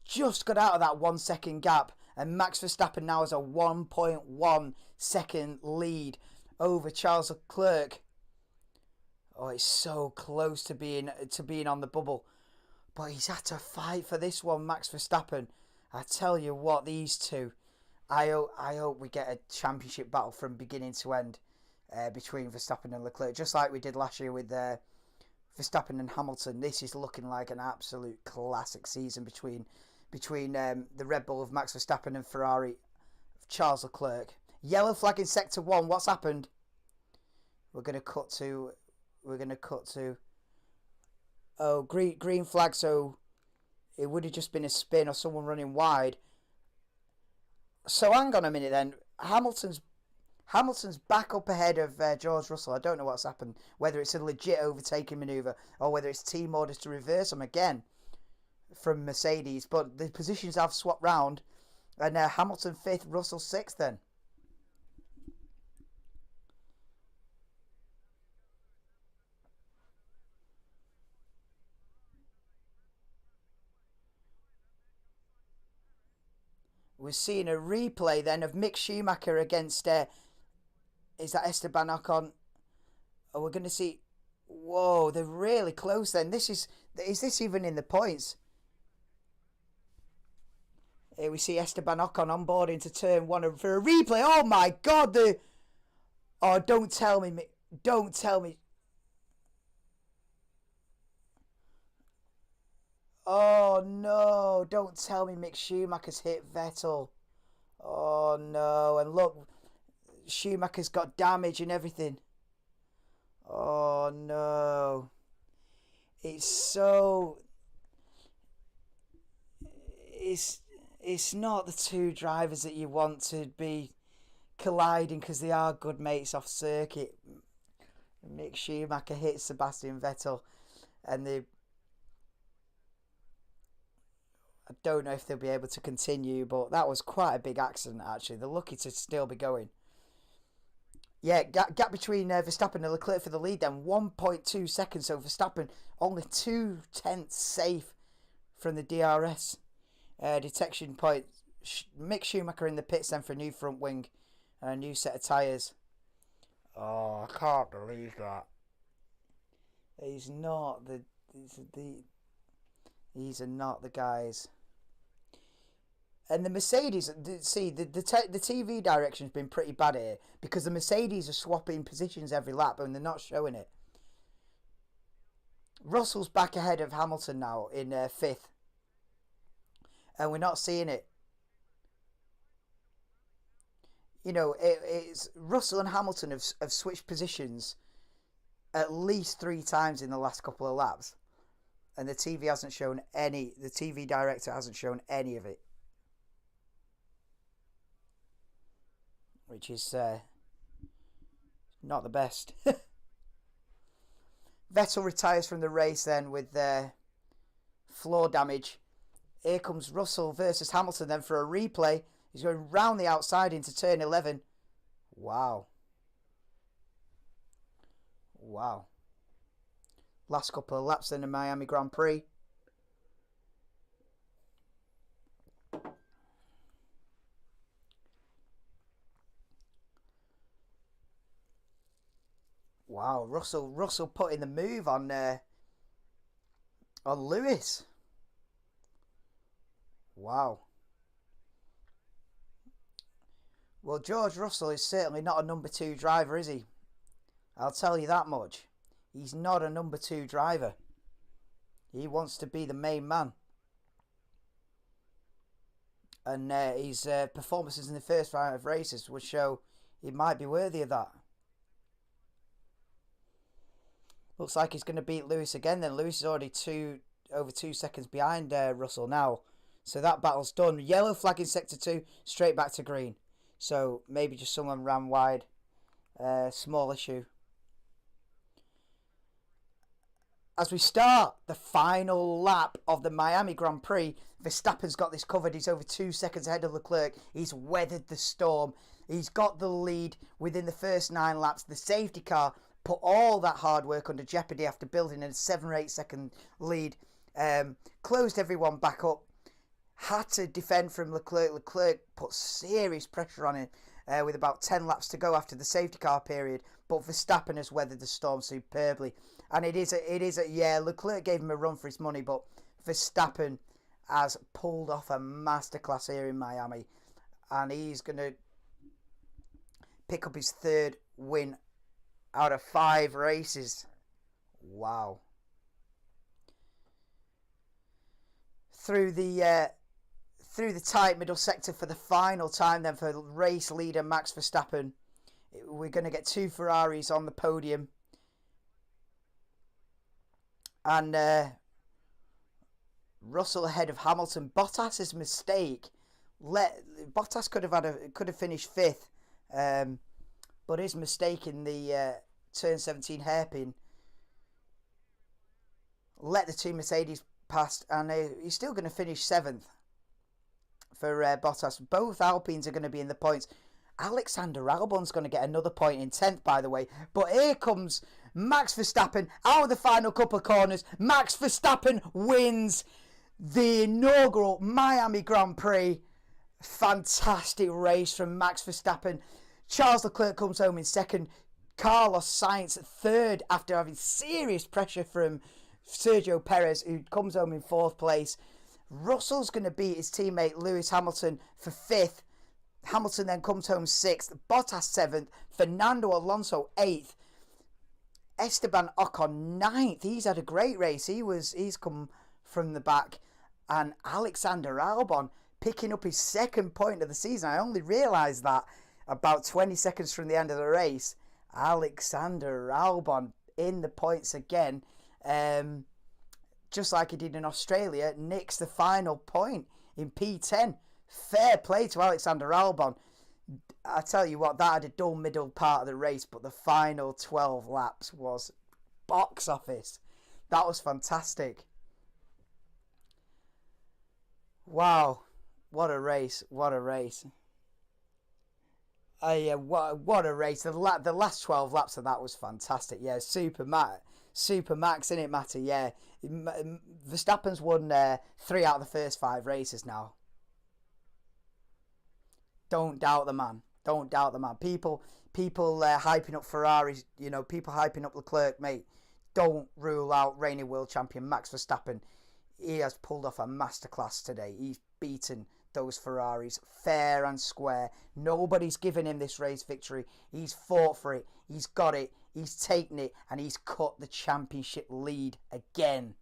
just got out of that 1 second gap, and Max Verstappen now has a 1.1 second lead over Charles Leclerc. Oh, it's so close to being on the bubble, but he's had to fight for this one, Max Verstappen. I tell you what, these two, I hope we get a championship battle from beginning to end between Verstappen and Leclerc, just like we did last year with Verstappen and Hamilton. This is looking like an absolute classic season between the Red Bull of Max Verstappen and Ferrari of Charles Leclerc. Yellow flag in sector 1. What's happened? We're gonna cut to. Oh, green flag. So it would have just been a spin or someone running wide. So hang on a minute then. Hamilton's back up ahead of George Russell. I don't know what's happened. Whether it's a legit overtaking manoeuvre or whether it's team orders to reverse him again from Mercedes. But the positions have swapped round. And Hamilton 5th, Russell 6th then. We're seeing a replay then of Mick Schumacher against... is that Esteban Ocon? Oh, we're going to see... Whoa, they're really close then. Is this even in the points? Here we see Esteban Ocon on board into turn 1 for a replay. Oh my God, Oh, don't tell me, Mick. Don't tell me. Oh no, don't tell me Mick Schumacher's hit Vettel. Oh no, and look, Schumacher's got damage and everything. Oh no. It's so... It's not the two drivers that you want to be colliding because they are good mates off circuit. Mick Schumacher hits Sebastian Vettel, and I don't know if they'll be able to continue, but that was quite a big accident actually. They're lucky to still be going. Yeah, gap between Verstappen and Leclerc for the lead then, 1.2 seconds. So Verstappen only 0.2 safe from the DRS detection point. Mick Schumacher in the pits then for a new front wing and a new set of tyres. Oh, I can't believe that. These are not the guys. And the Mercedes, see, the TV direction's been pretty bad here because the Mercedes are swapping positions every lap and they're not showing it. Russell's back ahead of Hamilton now in 5th. And we're not seeing it. You know, it's Russell and Hamilton have switched positions at least 3 times in the last couple of laps. And the TV director hasn't shown any of it. Which is not the best. Vettel retires from the race then with floor damage. Here comes Russell versus Hamilton then for a replay. He's going round the outside into turn 11. Wow. Last couple of laps in the Miami Grand Prix. Wow, Russell putting the move on Lewis. Wow. Well, George Russell is certainly not a number 2 driver, is he? I'll tell you that much. He's not a number 2 driver. He wants to be the main man. And his performances in the first 5 races would show he might be worthy of that. Looks like he's going to beat Lewis again then. Lewis is already over 2 seconds behind Russell now. So that battle's done. Yellow flag in sector 2, straight back to green. So maybe just someone ran wide. Small issue. As we start the final lap of the Miami Grand Prix, Verstappen's got this covered. He's over 2 seconds ahead of Leclerc. He's weathered the storm. He's got the lead within the first 9 laps. The safety car put all that hard work under jeopardy after building a 7 or 8 second lead. Closed everyone back up. Had to defend from Leclerc. Leclerc put serious pressure on him with about 10 laps to go after the safety car period. But Verstappen has weathered the storm superbly. And Leclerc gave him a run for his money, but Verstappen has pulled off a masterclass here in Miami. And he's going to pick up his 3rd win out of 5 races. Wow. Through the tight middle sector for the final time then for race leader Max Verstappen. We're going to get 2 Ferraris on the podium. And Russell ahead of Hamilton. Bottas's mistake. Bottas could have finished 5th. But his mistake in the turn 17 hairpin let the 2 Mercedes past, and he's still going to finish 7th for Bottas. Both Alpines are going to be in the points. Alexander Albon's going to get another point in 10th, by the way. But here comes Max Verstappen out of the final couple of corners. Max Verstappen wins the inaugural Miami Grand Prix. Fantastic race from Max Verstappen. Charles Leclerc comes home in 2nd. Carlos Sainz 3rd after having serious pressure from Sergio Perez, who comes home in 4th place. Russell's going to beat his teammate Lewis Hamilton for 5th. Hamilton then comes home 6th. Bottas 7th. Fernando Alonso 8th. Esteban Ocon 9th. He's had a great race. He's come from the back. And Alexander Albon picking up his 2nd point of the season. I only realised that about 20 seconds from the end of the race. Alexander Albon in the points again. Just like he did in Australia, nicks the final point in P10. Fair play to Alexander Albon. I tell you what, that had a dull middle part of the race, but the final 12 laps was box office. That was fantastic. Wow, what a race! What a race! What a race! The last 12 laps of that was fantastic. Yeah, Super Max, innit, Matty? Yeah, Verstappen's won 3 out of the first 5 races now. Don't doubt the man. Don't doubt the man. People hyping up Ferraris, people hyping up Leclerc, mate. Don't rule out reigning world champion Max Verstappen. He has pulled off a masterclass today. He's beaten those Ferraris fair and square. Nobody's given him this race victory. He's fought for it. He's got it. He's taken it. And he's cut the championship lead again.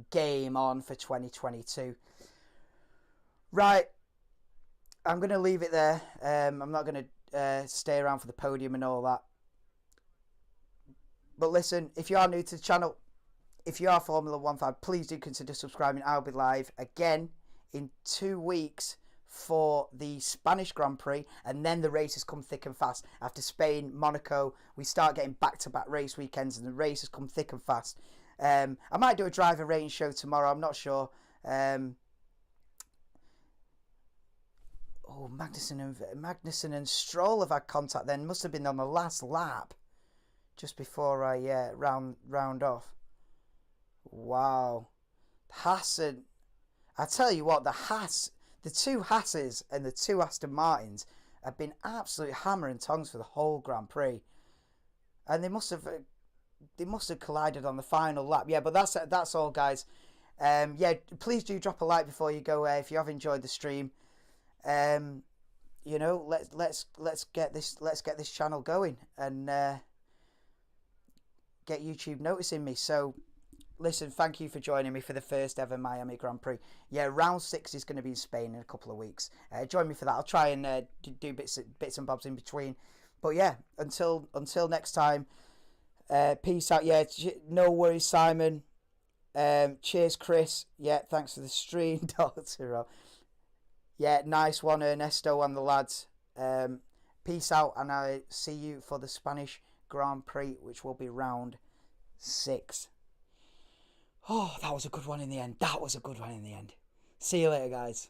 Game on for 2022. Right. I'm going to leave it there. I'm not going to stay around for the podium and all that. But listen, if you are new to the channel, if you are Formula 1 fan, please do consider subscribing. I'll be live again in 2 weeks for the Spanish Grand Prix, and then the races come thick and fast. After Spain, Monaco, we start getting back-to-back race weekends, and the races come thick and fast. I might do a driver rating show tomorrow. I'm not sure. Magnussen and Stroll have had contact then. Must have been on the last lap, just before I round off. Wow. Hassan. I tell you what, the 2 Hasses and the 2 Aston Martins have been absolute hammer and tongs for the whole Grand Prix. and they must have collided on the final lap. Yeah, but that's all, guys. Yeah, please do drop a like before you go if you have enjoyed the stream. You know, let's get this channel going and get YouTube noticing me. So listen, thank you for joining me for the first ever Miami Grand Prix. Yeah, round 6 is going to be in Spain in a couple of weeks. Join me for that. I'll try and do bits and bobs in between. But yeah, until next time, peace out. Yeah, no worries, Simon. Cheers, Chris. Yeah, thanks for the stream, Doctor. Yeah, nice one, Ernesto and the lads. Peace out, and I see you for the Spanish Grand Prix, which will be round 6. Oh, that was a good one in the end. See you later, guys.